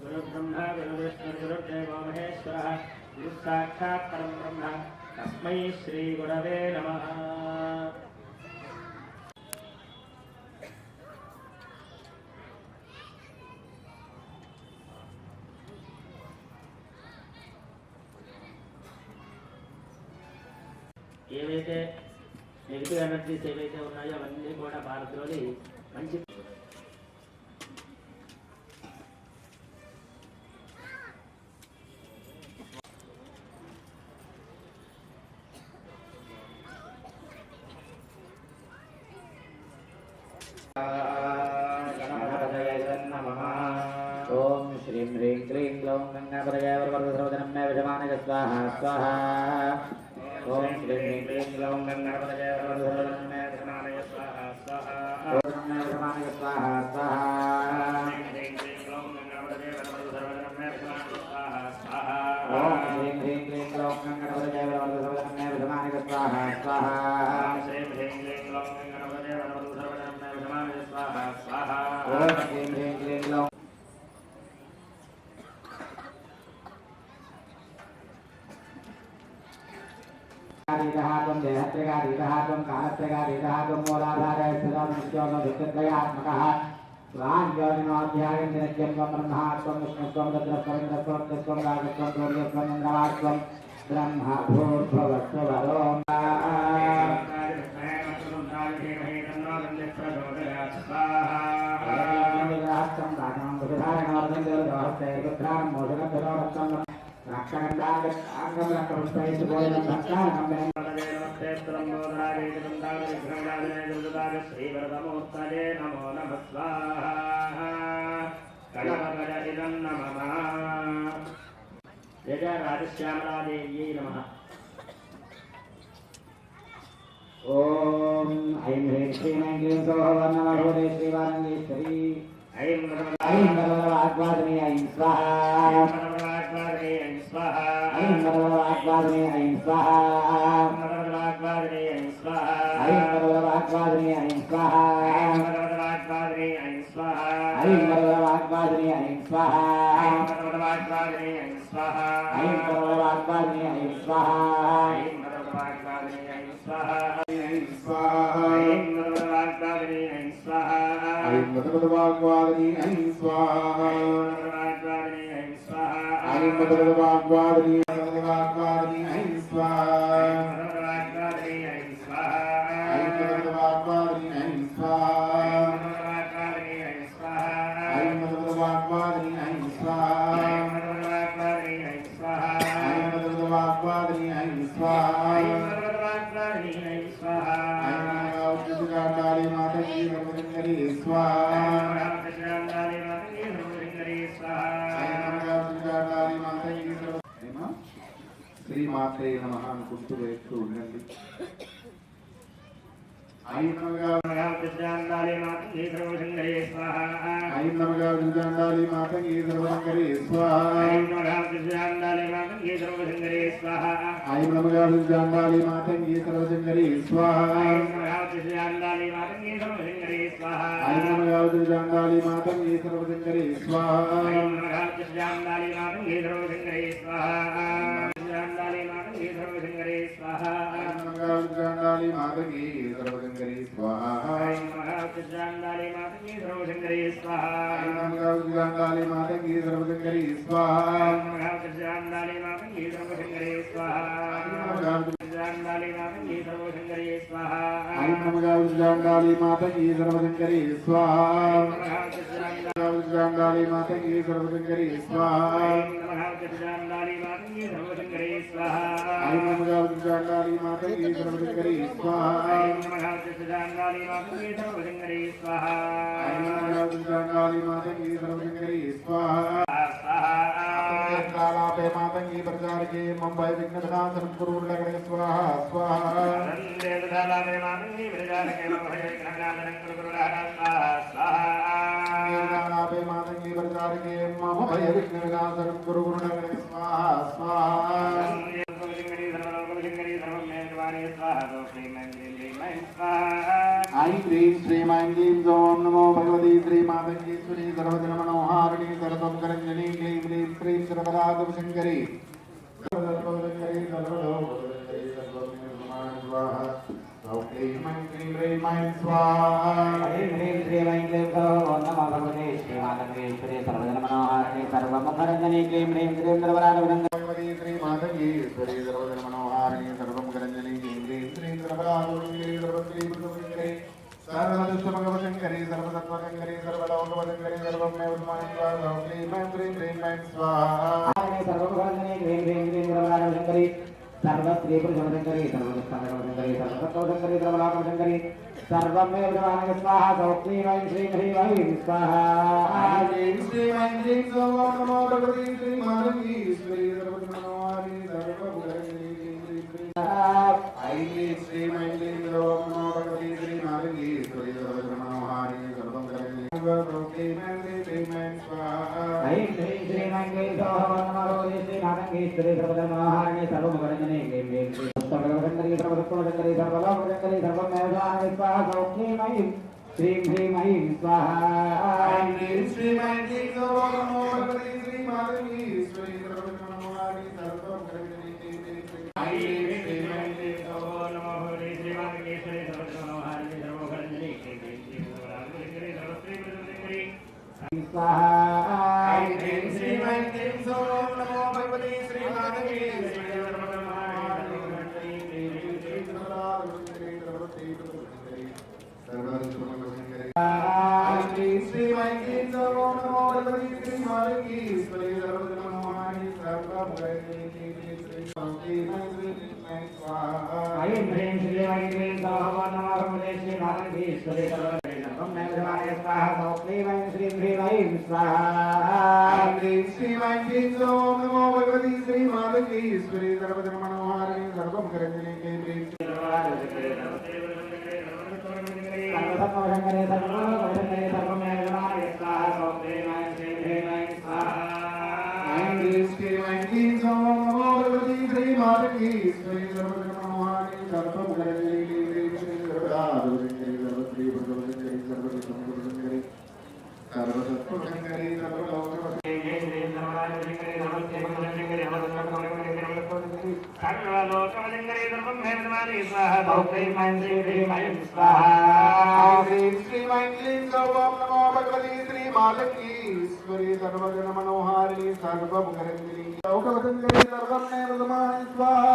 గురు బ్రహ్మ గురు విష్ణు గురుదేవో మహేశ్వరః గురు సాక్షాత్ పరం బ్రహ్మ తస్మై శ్రీ గురవే నమః ఏవైతే నెగిటివ్ ఎనర్జీస్ ఏవైతే ఉన్నాయో అవన్నీ కూడా భారత్లోని మంచి ఓం శ్రీం హ్రీం క్లీం గ్లౌం గంగాపదయాయ వరవరదసర్వజనం మే విషమానయ స్వాహా స్వాహా ఓం శ్రీం హ్రీం క్లీం గ్లౌం గంగాపదయాయ వరవరదసర్వజనం మే విషమానయ స్వాహా స్వాహా ఓం మే విషమానయ స్వాహా స్వాహా ఓం శ్రీం హ్రీం క్లీం గ్లౌం గంగాపదయాయ వరవరదసర్వజనం మే విషమానయ స్వాహా స్వాహా ఓం శ్రీం హ్రీం క్లీం గ్లౌం ीतहात्वं देहत्रयादीतहात्वं कालत्रयादीतहात्वं मूलाधारः स्थितोऽनुष्ठोऽनुष्ठित्रयात्मकः स्वाञ्योनिनोऽध्यायं दिनत्यं त्वं ब्रह्मात्वं विष्णुत्वं रुद्रत्वं त्वं राजत्वं सूर्यत्वं इन्द्रवात्वं ब्रह्म भूर्भुवस्सुवरों श्रीवरदमूर्तये नमो नमः स्वाहा गणपतये नमः जय राजश्यामलादेव्यै नमः ओम ऐं ह्रीं श्रीं ऐं क्लीं सौः वर्णमभूते श्रीवारङ्गेश्वरी ऐं नमोवाग्वादिनी ऐं स्वाहा ऐं नमोवाग्वादिनी ऐं स्वाहा ऐं नमोवाग्वादिनी ऐं स्वाहा ऐं नमोवाग्वादिनी ऐं स्वाहा ऐं नमोवाग्वादिनी ऐं स्वाहा ऐं नमोवाग्वादिनी ऐं स्वाहा ऐं नमोवाग्वादिनी ऐं स्वाहा ऐं नमोवाग्वादिनी ऐं स्वाहा ऐं स्वाहा ऐं नमोवाग्वादिनी ऐं स्वाहा ऐं नमोवाग्वादिनी ऐं स्वाहा ऐं नमोवाग्वादिनी ऐं स्वाहा శ్రీమాత్రే నమః అనుకుంటూ వేస్తూ ఉండండి. ఐం నమగా విద్యాండాలి మాతంగి సర్వశంకరే స్వాహా ఐం నమగా విద్యాండాలి మాతంగి సర్వశంకరే స్వాహా ఐం నమగా విద్యాండాలి మాతంగి సర్వశంకరే స్వాహా ఐం నమగా విద్యాండాలి మాతంగి సర్వశంకరే స్వాహా ఐం నమగా విద్యాండాలి మాతంగి సర్వశంకరే స్వాహా ఐం నమగా విద్యాండాలి మాతంగి సర్వశంకరే స్వాహా ఐం నమగా విద్యాండాలి మాతంగి సర్వశంకరే స్వాహా విద్యాండాలి మాతంగి సర్వశంకరే స్వాహా ఐం నమగా విద్యాండాలి మాతంగి సర్వశంకరే స్వాహా ఐం నమగా విద్యాండాలి మాతంగి సర్వశంకరే స్వాహా ఐం నమగా విద్యాండాలి మాతంగి సర్వశంకరే స్వాహా ఐం నమగా విద్యాండాలి మాతంగి సర్వశంకరే స్వాహా విద్యాండాలి మాతంగి సర్వశంకరే స్వాహా ఐం నమగా విద్యాండాలి మాతంగి సర్వశంకరే స్వాహా విద్యాండాలి మాతంగి సర్వశంకరే స్వాహా విద్యాండాలి మాతంగి సర్వశంకరే స్వాహా ఐం నమగా విద్యాండాలి మాతంగి సర్వశంకరే స్వాహా విద్యాండాలి మాతంగి సర్వశంకరే స్వాహా ఐం నమగా విద్యాండాలి మాతంగి సర్వశంకరే స్వాహా मातंगी प्रचार के मुंबई विघ्न विनाशन गुरु लगड़े स्वाहा स्वाहा वंदे ददालावे मातंगी प्रचार के मुंबई विघ्न विनाशन गुरु लगड़े स्वाहा मातंगी प्रचार के मुंबई विघ्न विनाशन गुरु लगड़े स्वाहा स्वाहा आई क्रीम श्री मांगीं ओम नमो भगवती श्री मातंगीश्वरी सर्वजन मनोहारिणी सर्वं करंजनी क्लीं क्लीं श्रीं सर्वदागम शंकरी सर्वलोकशंकरी सर्वलोकशंकरी सर्वमेवमां स्वाहा क्लीं क्लीं स्वाहा ह्रीं श्रीं ऐं क्लीं ओम नमो भगवते श्री मातंगीश्वरी सर्वजन मनोहारिणी सर्वं करंजनी क्लीं क्लीं श्रीं सर्वदागम भगवती श्री मातंगीश्वरी सर्वजन मनोहारिणी सर्वं करंजनी क्लीं क्लीं श्रीं सर्वदागम शंकरी सर्वश्री सर्वदुष्टभगवशंकरी सर्वतत्त्वशंकरी सर्वलोकवशंकरी सर्वमेवमां स्वाहा क्लीं क्लीं स्वाहा सर्वभगवती क्लीं क्लीं श्रीं सर्वदागम सर्वस्त्री पुरुषशंकरी सर्वदुष्टभगवशंकरी सर्वतत्त्वशंकरी सर्वलोकशंकरी सर्वमेव भगवान् स्वाहा सौक्लीं ऐं श्रीं ह्रीं ऐं स्वाहा ऐं श्रीं ऐं क्लीं ओम नमो भगवती श्री मातंगीश्वरी सर्वजन मनोहारिणी सर्वभूतहरिणी क्लीं क्लीं ऐं श्रीं ऐं क्लीं ओम नमो भगवती श्री मातंगीश्वरी सर्वजन मनोहारिणी सर्वं करंजनी क्लीं क्लीं स्वाहा ऐं ह्रीं श्रीं ऐं क्लीं ओम नमो भगवते श्री मातंगीश्वरी सर्वजन मनोहारिणी सर्वं करंजनी क्लीं क्लीं सर्वभगवशंकरी सर्वतत्त्वशंकरी सर्वलोकशंकरी सर्वमेव भगवान् स्वाहा सौक्लीं ऐं श्रीं ह्रीं ऐं स्वाहा ऐं श्रीं ऐं क्लीं ओम नमो भगवती श्री मातंगीश्वरी सर्वजन मनोहारिणी सर्वं करंजनी क्लीं क्लीं ऐं श्रीं ऐं क्लीं ओम नमो भगवते श्री मातंगीश्वरी सर्वजन मनोहारिणी सर्वं करंजनी क्लीं क्लीं श्रीं सर्वदागम सर्वस्त्री पुरुषशंकरी स्वाहा ऐं श्रीं ऐं क्लीं ओम नमो भगवती श्री मातंगीश्वरी सर्वजन मनोहारिणी श्री मांगीं ओम नमो भगवती श्री मातंगीश्वरी सर्वजन मनोहारिणी सर्वं करंजनी स्वाहा ऐं ह्रीं श्रीं ऐं क्लीं ओम नमो भगवते श्री मातंगीश्वरी सर्वमेव भगवान् स्वाहा सौक्लीं ऐं श्रीं ह्रीं ऐं स्वाहा ऐं श्रीं ऐं क्लीं ओम नमो भगवती श्री मातंगीश्वरी सर्वजन मनोहारिणी सर्वं करंजनी क्लीं क्लीं सर्वतत्त्वशंकरी सर्वलोकशंकरी सर्वमेव भगवान् स्वाहा सौक्लीं ऐं श्रीं ह्रीं ऐं स्वाहा ऐं श्रीं ऐं क्लीं ओम नमो भगवती श्री मातंगीश्वरी सर्वजन मनोहारिणी सर्वं करंजनी क्लीं क्लीं श्रीं सर्वदागमशंकरी सर्वश्री पुरुषशंकरी सर्वतत्त्वशंकरी सर्वतत्त्वशंकरी सर्वलोकशंकरी सर्वलोकशंकरी सर्वमेव भगवान् स्वाहा सौक्लीं ऐं श्रीं ह्रीं ऐं स्वाहा ऐं श्रीं ऐं क्लीं ओम नमो भगवती श्री मातंगीश्वरी सर्वजन मनोहारिणी सर्वं करंजनी लोकवशंकरी सर्वमेव भगवान् स्वाहा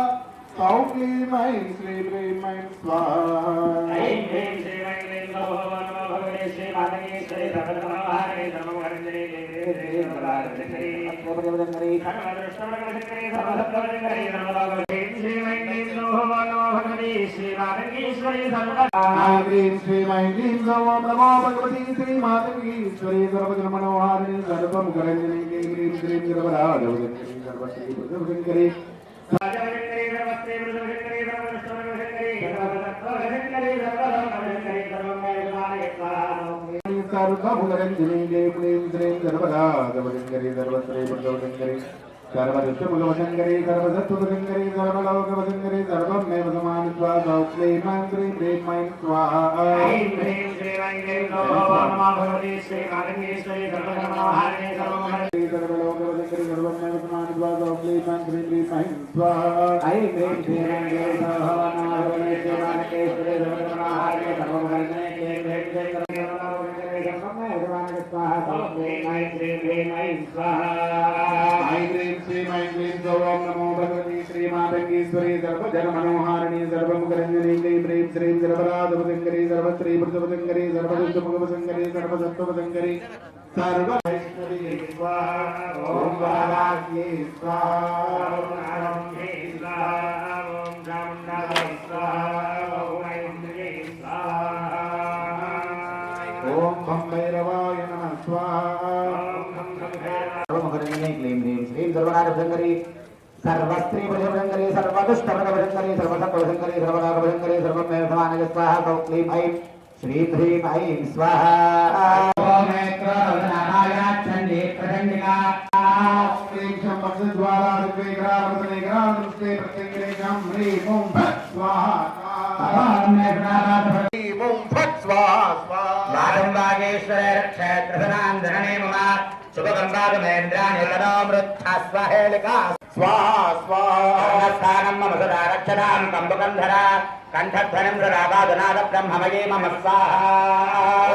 सौक्लीं ऐं श्रीं ह्रीं ऐं स्वाहा ऐं ह्रीं श्रीं ऐं क्लीं ओम नमो भगवते श्री मातंगीश्वरी सर्वजन मनोहारिणी सर्वं करंजनी क्लीं क्लीं सर्वदागमशंकरी सर्वतत्त्वशंकरी सर्वदुष्टभगवशंकरी सर्वतत्त्वशंकरी सर्वलोकशंकरी श्रीं ऐं क्लीं ओम नमो भगवते श्री मातंगीश्वरी ऐं श्रीं ऐं क्लीं ओम नमो भगवती श्री मातंगीश्वरी सर्वजन मनोहारिणी सर्वं करंजनी क्लीं क्लीं श्रीं सर्वदागमशंकरी सर्वश्री पुरुषशंकरी सर्वशंकरी सर्वस्त्री पुरुषशंकरी सर्वदुष्टभगवशंकरी सर्वतत्त्वशंकरी सर्वलोकशंकरी सर्वमेव भगवान् स्वाहा सर्वभुगरंजनी क्लीं क्लीं श्रीं सर्वदागमशंकरी सर्वश्री पुरुषशंकरी सर्वदुष्टभगवशंकरी सर्वसत्त्वशंकरी सर्वलोकशंकरी सर्वमेव भगवान् स्वाहा क्लीं श्रीं ह्रीं ऐं स्वाहा ऐं ह्रीं श्रीं ऐं क्लीं ओम नमो भगवते श्री मातंगीश्वरी सर्वजन मनोहारिणी सर्वं करंजनी सर्वलोकशंकरी सर्वमेव भगवान् स्वाहा क्लीं श्रीं ह्रीं ऐं स्वाहा ऐं ह्रीं श्रीं ऐं क्लीं ओम नमो भगवते श्री मातंगीश्वरी सर्वजन मनोहारिणी सर्वं करंजनी क्लीं क्लीं सर्वलोकशंकरी सर्वमेव भगवान् स्वाहा सौक्लीं ऐं श्रीं ह्रीं ऐं स्वाहा ऐं श्रीं ऐं क्लीं ओम नमो भगवती श्री मातंगीश्वरी सर्वजन मनोहारिणी सर्वं करंजनी क्लीं ह्रीं श्रीं सर्वदागमशंकरी सर्वश्री पुरुषशंकरी सर्वदुष्टभगवशंकरी सर्वसत्त्वशंकरी सर्वैश्वर्ये स्वाहा ओम वाराह्ये स्वाहा ओम आरंभे स्वाहा ओम चामुण्डायै स्वाहा ओम ऐन्द्रिये स्वाहा ओम भं भैरवाय नमः स्वाहा ओम भं भं भैरवाय सर्वं करंजनी क्लीं क्लीं ह्रीं श्रीं सर्वनागभृङ्करी सर्वस्त्री भुजभृङ्करी सर्वदुष्टभृङ्करी सर्वसत्त्वभृङ्करी सर्वनागभृङ्करी सर्वमेव समानय स्वाहा सौ क्लीं ऐं श्रीं ह्रीं ऐं स्वाहा चण्डी प्रचण्डिका श्रीं शम्भद्वारा विग्रहावतनेग्रहावतने प्रत्यङ्गिरेशं ह्रीं ॐ फट् स्वाहा स्वागेश्वरे क्षेत्रधनान्दरणे मम शुभगम्बागमेन्द्राणि तनोमृत्था स्वहेलिका स्वाहा स्वाहा स्थानं मम सदा रक्षतां कम्बकन्धरा कण्ठध्वनिं सदापादनाद ब्रह्ममये मम स्वाहा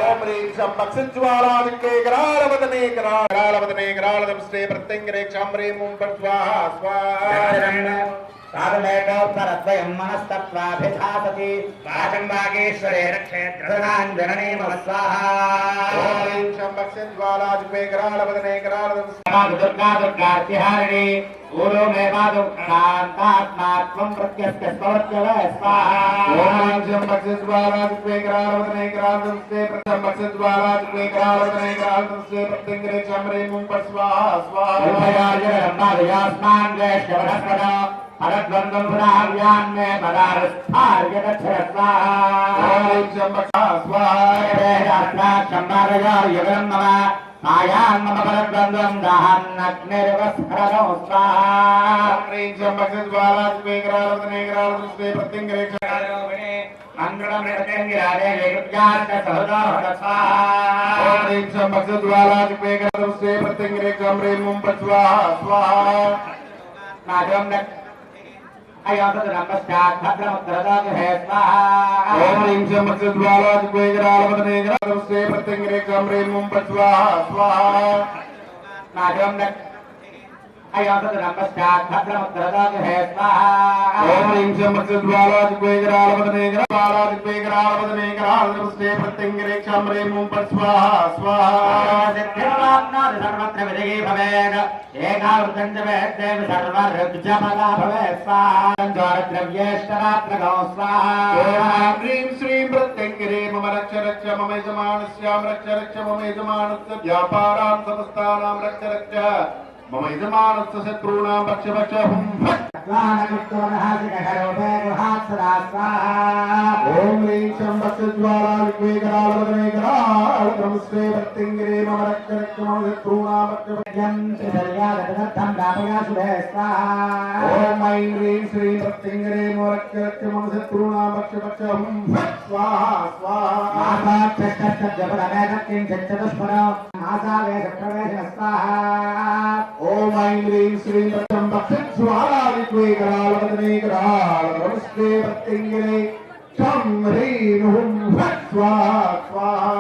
ॐ ह्रीं शम्भक्सिज्वालादिक्ये करालवदने करालवदने करालदंस्ते प्रत्यङ्गिरेक्षं ह्रीं ॐ फट् स्वाहा स्वाहा साधुमेकोत्तरद्वयं मनस्तत्त्वाभिधासति वाचम्बागेश्वरे क्षेत्रधनाञ्जनने मम स्वाहा ॐ ह्रीं शम्भक्सिज्वालादिक्ये करालवदने करालदंस्ते दुर्गा दुर्गार्तिहारिणी ऊरो मे पादुकान्तात्मा त्वं प्रत्यस्य स्मृत्यवः स्वाहा ॐ शम्भक्सिज्वालादिक्ये करालवदने करालदंस्ते शम्भक्सिज्वालादिक्ये करालवदने करालदंस्ते प्रत्यङ्गिरेक्षं ह्रीं ॐ फट् स्वाहा स्वाहा वैष्णवनस्पदा हरद्वन्द्वं पुराव्यान् मे पदारस्थार्यगच्छरस्वाहा ॐ शम्भक् स्वाहा शम्भारयार्यगं मम मायान् मम परद्वन्द्वं दाहन्नग्निर्वस्फरनो स्वाहा ह्रीं शम्भक्सिज्वालादिक्ये करालवदने करालदंस्ते प्रत्यङ्गिरेक्षं मङ्गलमृत्यङ्गिरादे विरुद्ध्याश्च सहुदोहद स्वाहा ॐ ह्रीं शम्भक्सिज्वालादिक्ये करालदंस्ते प्रत्यङ्गिरेक्षं ह्रीं ॐ फट् स्वाहा स्वाहा नाजं अयोधनमस्यात् भद्रमुत्तरदागहे स्वाहा ॐ ह्रीं शम्भक्सिज्वालादिक्ये करालवदने करालदंस्ते प्रत्यङ्गिरेक्षं ह्रीं ॐ फट् स्वाहा स्वाहा नाजं अयोधनमस्यात् भद्रमुत्तरदागहे स्वाहा ॐ ह्रीं शम्भक्सिज्वालादिक्ये करालवदने करालदंस्ते प्रत्यङ्गिरेक्षं ह्रीं ॐ फट् स्वाहा स्वाहा सिद्धिर्वाप्नोति सर्वत्र विजयी भवेत् एकावृतं च वेद्देव सर्वऋग्जमला भवेत् स्वाहा द्वारद्रव्येष्टरात्रगौ स्वाहा ॐ ह्रीं श्रीं प्रत्यङ्गिरे मम रक्ष रक्ष मम यजमानस्यां रक्ष रक्ष मम यजमानस्य व्यापारां समस्तानां रक्ष रक्ष मम यजमानस्य शत्रूणां रक्ष रक्ष हुं फट् ॐ ह्रीं शम्भक्सिज्वालादिक्ये करालवदने करालदंस्ते प्रत्यङ्गिरे मम रक्ष रक्ष मम शत्रूणां रक्ष रक्ष ॐ ऐं ह्रीं श्रीं प्रत्यङ्गिरे मम रक्ष रक्ष मम शत्रूणां रक्ष रक्ष हुं फट् स्वाहा स्वाहा ॐ ऐं ह्रीं श्रीं शम्भक्सिज्वालादिक्ये करालवदने करालदंस्ते प्रत्यङ्गिरे चं ह्रीं हुं फट् स्वाहा स्वाहा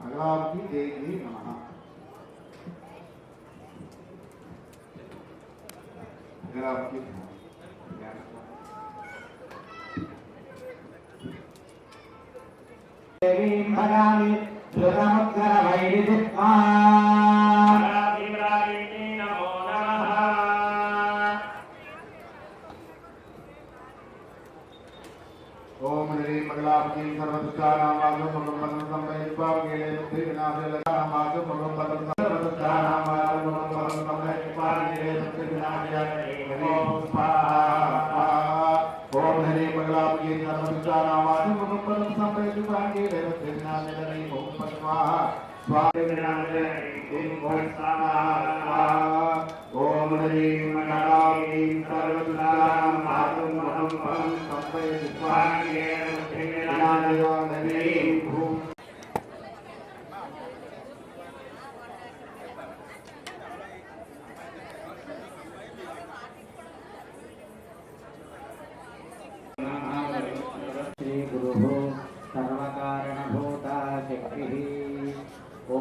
अगलाभि देवी नमः अगलाभि देवीं भगामि ध्रुवमुद्गरवैरिदित्वा भीमरायिणी नमो नमः ॐ ह्रीं मङ्गलाभ्यं सर्वदुष्टानां वासं भगवन् संवैत्वा गेले बुद्धिविनाशलतानां वासं भगवन् सर्वदुष्टानां वासं भगवन् संवैत्वा गेले बुद्धिविनाशलतानां स्वाहा ॐ ह्रीं मङ्गलाभ्यं सर्वदुष्टानां वासं भगवन् संवैत्वा गेले बुद्धिविनाशलतानां ॐ स्वाहा स्वाहा ॐ ह्रीं मङ्गलाभ्यं सर्वदुष्टानां वासं भगवन् संवैत्वा श्री गुरुः सर्वकारणभूता शक्तिः ॐ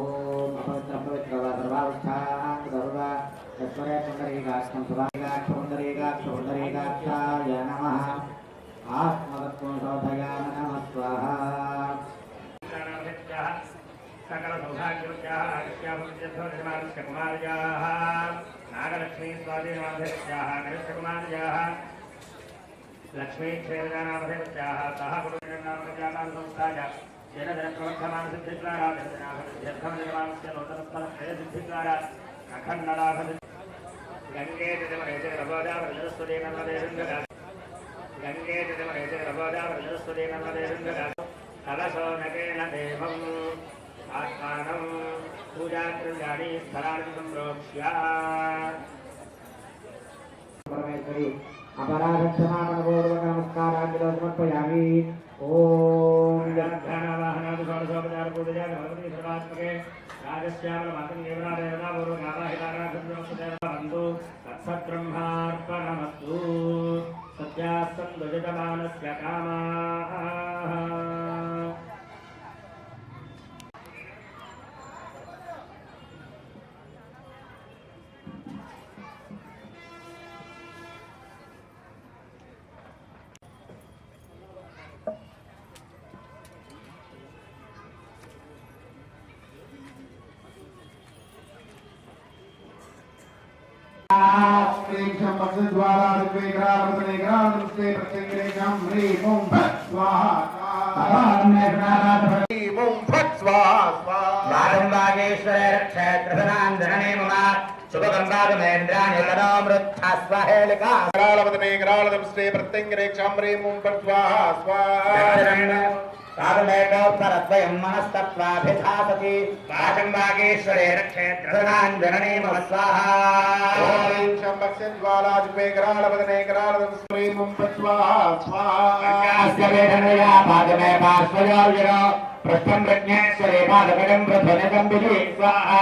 अपवित्रपवित्रवा सर्वावस्थां सर्वा तत्परे पुण्डरीकाक्षं पुण्डरीकाक्षाय नमः आत्मतत्त्वं शोधयामि नमः स्वाहा सकल सौभाग्यवत्याः कुमार्याः नागलक्ष्मी स्वाधीनाध्यक्षाः कनिष्ठकुमार्याः लक्ष्मी क्षेत्रनामधेत्याः सह कुटुम्बनामकल्याणां संस्थाय येन जनप्रवर्धमानसिद्धिद्वारा जनजनाभसिद्ध्यर्थमनिर्माणस्य नूतनस्थलक्षयसिद्धिद्वारा अखण्डलाभसिद्धि गङ्गे जलमहेते रभोजावरजस्वती नर्मदेशङ्गदा गङ्गे जलमहेते रभोजावरजस्वती नर्मदेशङ्गदा कलशोनकेन देवम् आत्मानं पूजाद्रव्याणि स्थलानि सम्प्रोक्ष्य परमेश्वरी अपराधक्षमापणपूर्वक नमस्काराञ्जलिं समर्पयामि। ओम जगद्घानवाहनादि षोडशोपचारपूजया भगवती सर्वात्मके राजश्यामलमातङ्गेवरादेवतापूर्वकामाहिताराधन्योस्तदेवबन्धु तत्सद्ब्रह्मार्पणमस्तु सत्यास्तन्दुजितमानस्य कामाः प्रेक्षम पक्षद्वारा दिव्यग्रामतनेग्रामस्ते प्रत्यङ्गेशं ह्रीं ॐ फट् स्वाहा ह्रीं ॐ फट् स्वाहा वागेश्वरे रक्षेत्रधनान् धरणे मम शुभगम्बागमेन्द्राणि तदोमृत्थस्वहेलिका ग्रामतनेग्रामस्ते प्रत्यङ्गेशं ह्रीं ॐ फट् स्वाहा स्वाहा साधुमेकोत्तरद्वयं मनस्तत्त्वाभिधासति वागेश्वरे रक्षेत्रधनान् धरणे मम स्वाहा पक्षद्वारा दिव्यग्रामतनेग्रामस्ते ह्रीं ॐ फट् स्वाहा स्वाहा पादमे पार्श्वयोगिनो पृष्ठं प्रज्ञेश्वरे पादकटं प्रध्वनितं विधि स्वाहा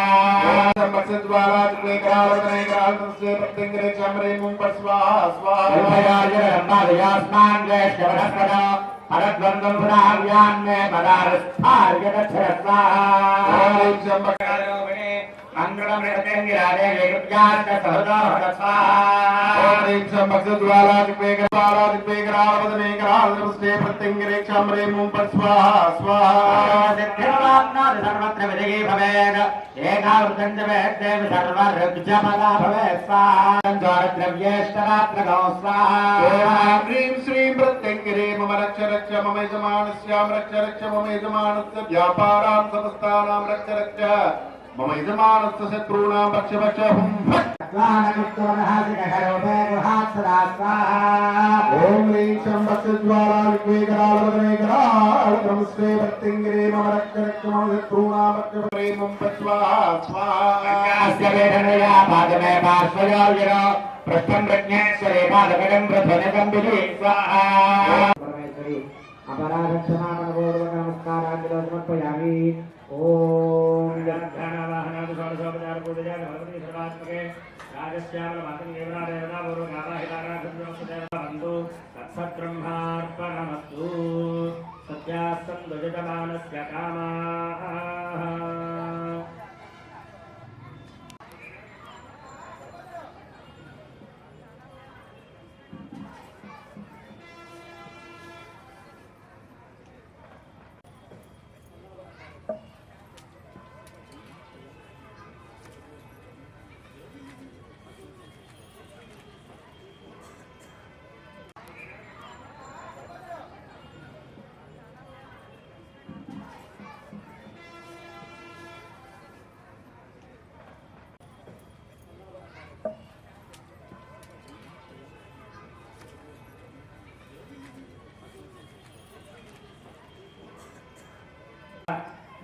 पक्षद्वारा दिव्यग्रामतनेग्रामस्ते प्रत्यङ्गेशं ह्रीं ॐ फट् स्वाहा स्वाहा ज्येष्ठवनस्पदा हरद्वन्द्वं पुराव्यान्मे पदारस्थार्यगच्छरस्वाहा मंगलमृतंगिरादे विकृत्याश्च सहृदोहर स्वाहा पक्षद्वारा दिव्यग्रामतनेग्रामस्ते प्रत्यङ्गेशं ह्रीं ॐ फट् स्वाहा स्वाहा सिद्धिर्वाप्नोति सर्वत्र विजयी भवेत् एकावृतं च वेद्देव सर्वऋग्जपदा भवेत् स्वाहा द्वारद्रव्येष्टरात्रगौ स्वाहा ह्रीं श्रीं प्रत्यङ्गिरे मम रक्ष रक्ष मम यजमानस्यां रक्ष रक्ष मम यजमानस्य व्यापारां समस्तानां रक्ष रक्ष मम यजमानस्य शत्रूणां रक्ष रक्ष हुं फट् ॐ ह्रीं शं पक्षद्वारा दिव्यग्रामतनेग्रामस्ते प्रत्यङ्गिरे मम रक्ष रक्ष मम शत्रूणां रक्ष ह्रीं ॐ फट् स्वाहा स्वाहा पादमे पार्श्वयोगिनो पृष्ठं प्रज्ञेश्वरे पादकटं प्रध्वनितं विधि स्वाहा परमेश्वरी अपराधक्षमापणपूर्वक नमस्काराञ्जलिं समर्पयामि। ओम जगद्घानवाहनादि षोडशोपचारपूजया भगवती सर्वात्मके राजश्यामलमातङ्गेवरादेवतापूर्वकामाहिताराधन्योस्तदेवबन्धु तत्सद्ब्रह्मार्पणमस्तु सत्यास्तन्दुजितमानस्य कामाः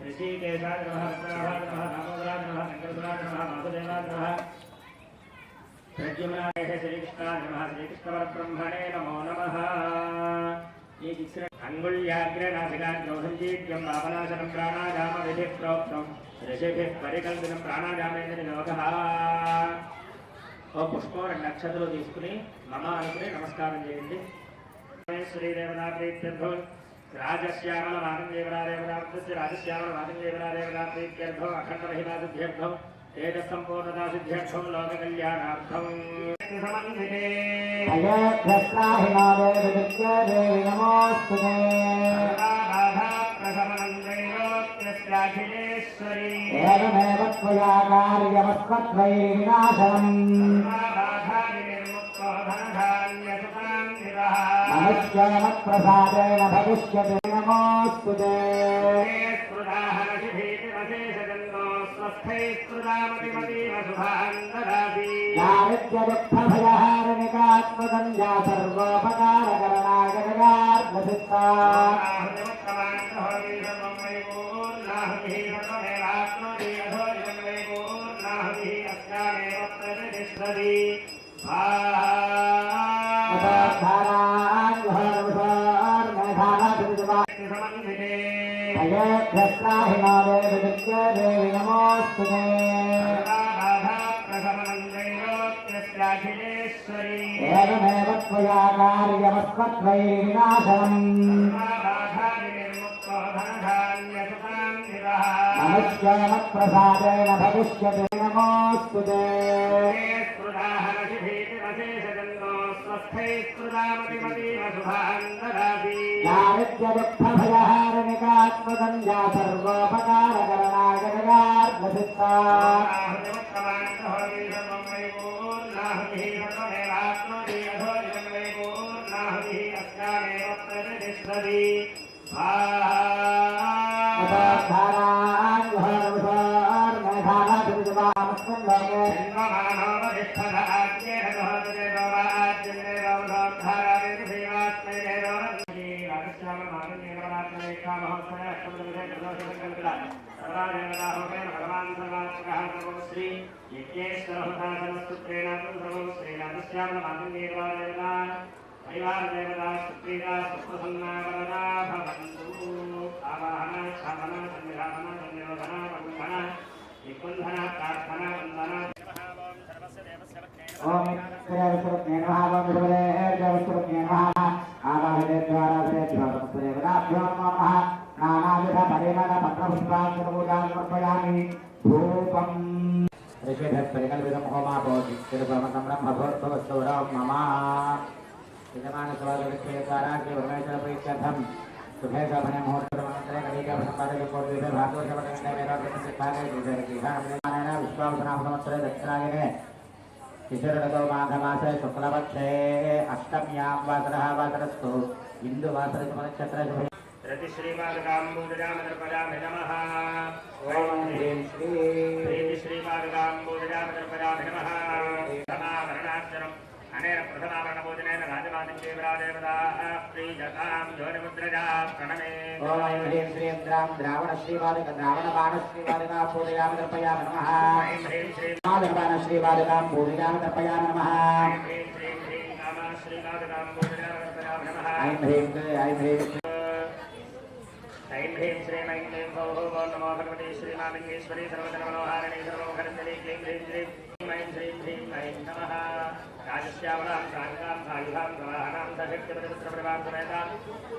ऋषिकेशाय नमः रुद्राय नमः दामोदराय नमः शङ्करसुराय नमः वासुदेवाय नमः प्रद्युम्नाय श्रीकृष्णाय नमः श्रीकृष्णपरब्रह्मणे नमो नमः अंगुल्याग्रे नासिकाग्रौ सञ्जीव्यं पापनाशनं प्राणायामविधिः प्रोक्तं ऋषिभिः परिकल्पितं प्राणायामेन योगः ఓ పుష్పం 2 నక్షత్రాలు తీసుకుని మమ అనుకుని నమస్కారం చేయండి శ్రీదేవతా ప్రీత్యర్థో राजश्यामलमातङ्गेवरादेवतार्थस्य राजश्यामलमातङ्गेवरादेवताप्रीत्यर्थो अखण्डमहिमासिद्ध्यर्थो तेजःसम्पूर्णतासिद्ध्यर्थो लोककल्याणार्थम् समन्विते अयोध्यस्त्राहिमादेवी नमोऽस्तुते सर्वाबाधाप्रशमनं त्रैलोक्यस्याखिलेश्वरी एवमेव त्वया कार्यमस्मद्वैर्विनाशनम् सर्वाबाधाविनिर्मुक्तो धनधान्यसुतां विवः नमस्कारप्रसादेन भविष्यते नमोऽस्तु ते दारिद्र्यदुःखभयहारिणिकात्मकं या सर्वोपकारकरणागजगार्धसिद्धा देवी नमोऽस्तु ते एवमेव त्वया कार्यमस्मद्वैरिनाशनम् मनुष्यमत्प्रसादेन भविष्यते नमोऽस्तु ते दारिद्र्यदुःखभयहारिणिकात्मकं या सर्वोपकारकरणागजगार्धसिद्धा ओम श्रीवत्सवज्ञे नमः ओम श्रीवत्सवज्ञे नमः आवाहयेद्वाराभ्यो नमः नानाविध परिमल पत्रपुष्पान् समर्पयामि धूपम् ऋषिभिः होमाभवति तिरुपमतं ब्रह्मभोर्भवस्तौरव मम यजमानसवादविषयद्वारा श्रीपरमेश्वरप्रीत्यर्थं शुभे शोभने मुहूर्तमन्त्रे कलिकाभसम्पादयोगोर्विभे भागवतपठने विश्वावसनामसंवत्सरे दक्षिणायने शिशिरतो माघमासे शुक्लपक्षे अष्टम्यां वासरः वासरस्तु इन्दुवासरसमनक्षत्र रति श्रीपादकाम्बोजरामदर्पयामि नमः ओम ह्रीं श्री श्रीपादकाम्बोजरामदर्पयामि नमः समावरणाक्षरम् अनेन प्रथमावरणभोजनेन राजमादिदेवरादेवताः प्रीयतां योनिमुद्रजा प्रणमे ओम ह्रीं श्रीं द्रावणश्रीपादक द्रावणबाणश्रीपादकां पूजयामि दर्पयामि नमः ऐं ह्रीं श्रीं बाणश्रीपादकां पूजयामि दर्पयामि नमः ऐं ह्रीं श्रीं ह्रीं कामा श्रीपादकाम्बोजरामदर्पयामि नमः ऐं ह्रीं ऐं ह्रीं श्रीं ऐं क्लीं भौः भो नमो भगवती श्रीमालिङ्गेश्वरी सर्वजनमनोहारिणी सर्वोहरञ्जली क्लीं ह्रीं श्रीं ऐं श्रीं ह्रीं ऐं नमः राजश्यामलां साङ्गां सायुधां प्रवाहनां सशक्तिपतिपुत्रपरिवारसमेतां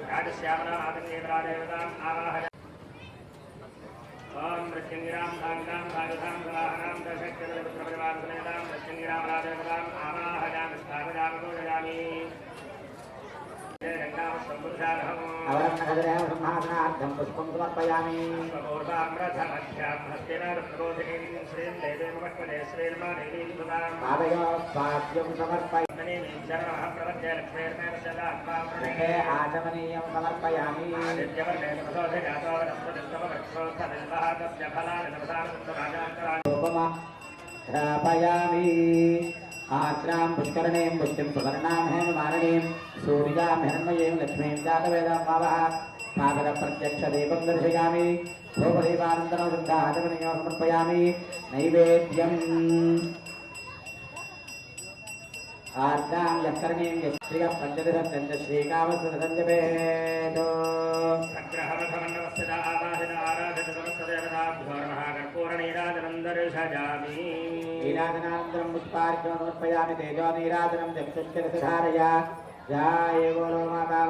राजश्यामलां आतङ्गेवरादेवताम् आवाहय ॐ मृत्युञ्जरां साङ्गां सायुधां प्रवाहनां सशक्तिपतिपुत्रपरिवारसमेतां मृत्युञ्जरामरादेवताम् आवाहयामि स्थापयामि पूजयामि अवरन्नगरे ब्रह्मासनार्थं पुष्पं समर्पयामि पादयोः पाद्यं समर्पयामि आचमनीयं समर्पयामि स्थापयामि आश्रां पुष्करणीं पुष्टिं सुवर्णां हेममालिनीं सूर्यां हिरण्मयीं लक्ष्मीं जातवेदां भावः सागरप्रत्यक्षदीपं दर्शयामि धूपदीपानन्दनं शुद्धाचमनीयो समर्पयामि नैवेद्यम् आर्द्रां यत्करणीं यश्रियः पञ्चदशत्यञ्च श्रीकामसुरसञ्जपेतो सग्रहमठमण्डवस्थिता आवाहित आराधित समस्तदेवताभ्यो नमः कर्पूरनीराजनं दर्शयामि नीराजनानन्तरं पुष्पार्घ्यं समर्पयामि तेजो नीराजनं चक्षुष्करसधारय जय बोलो माता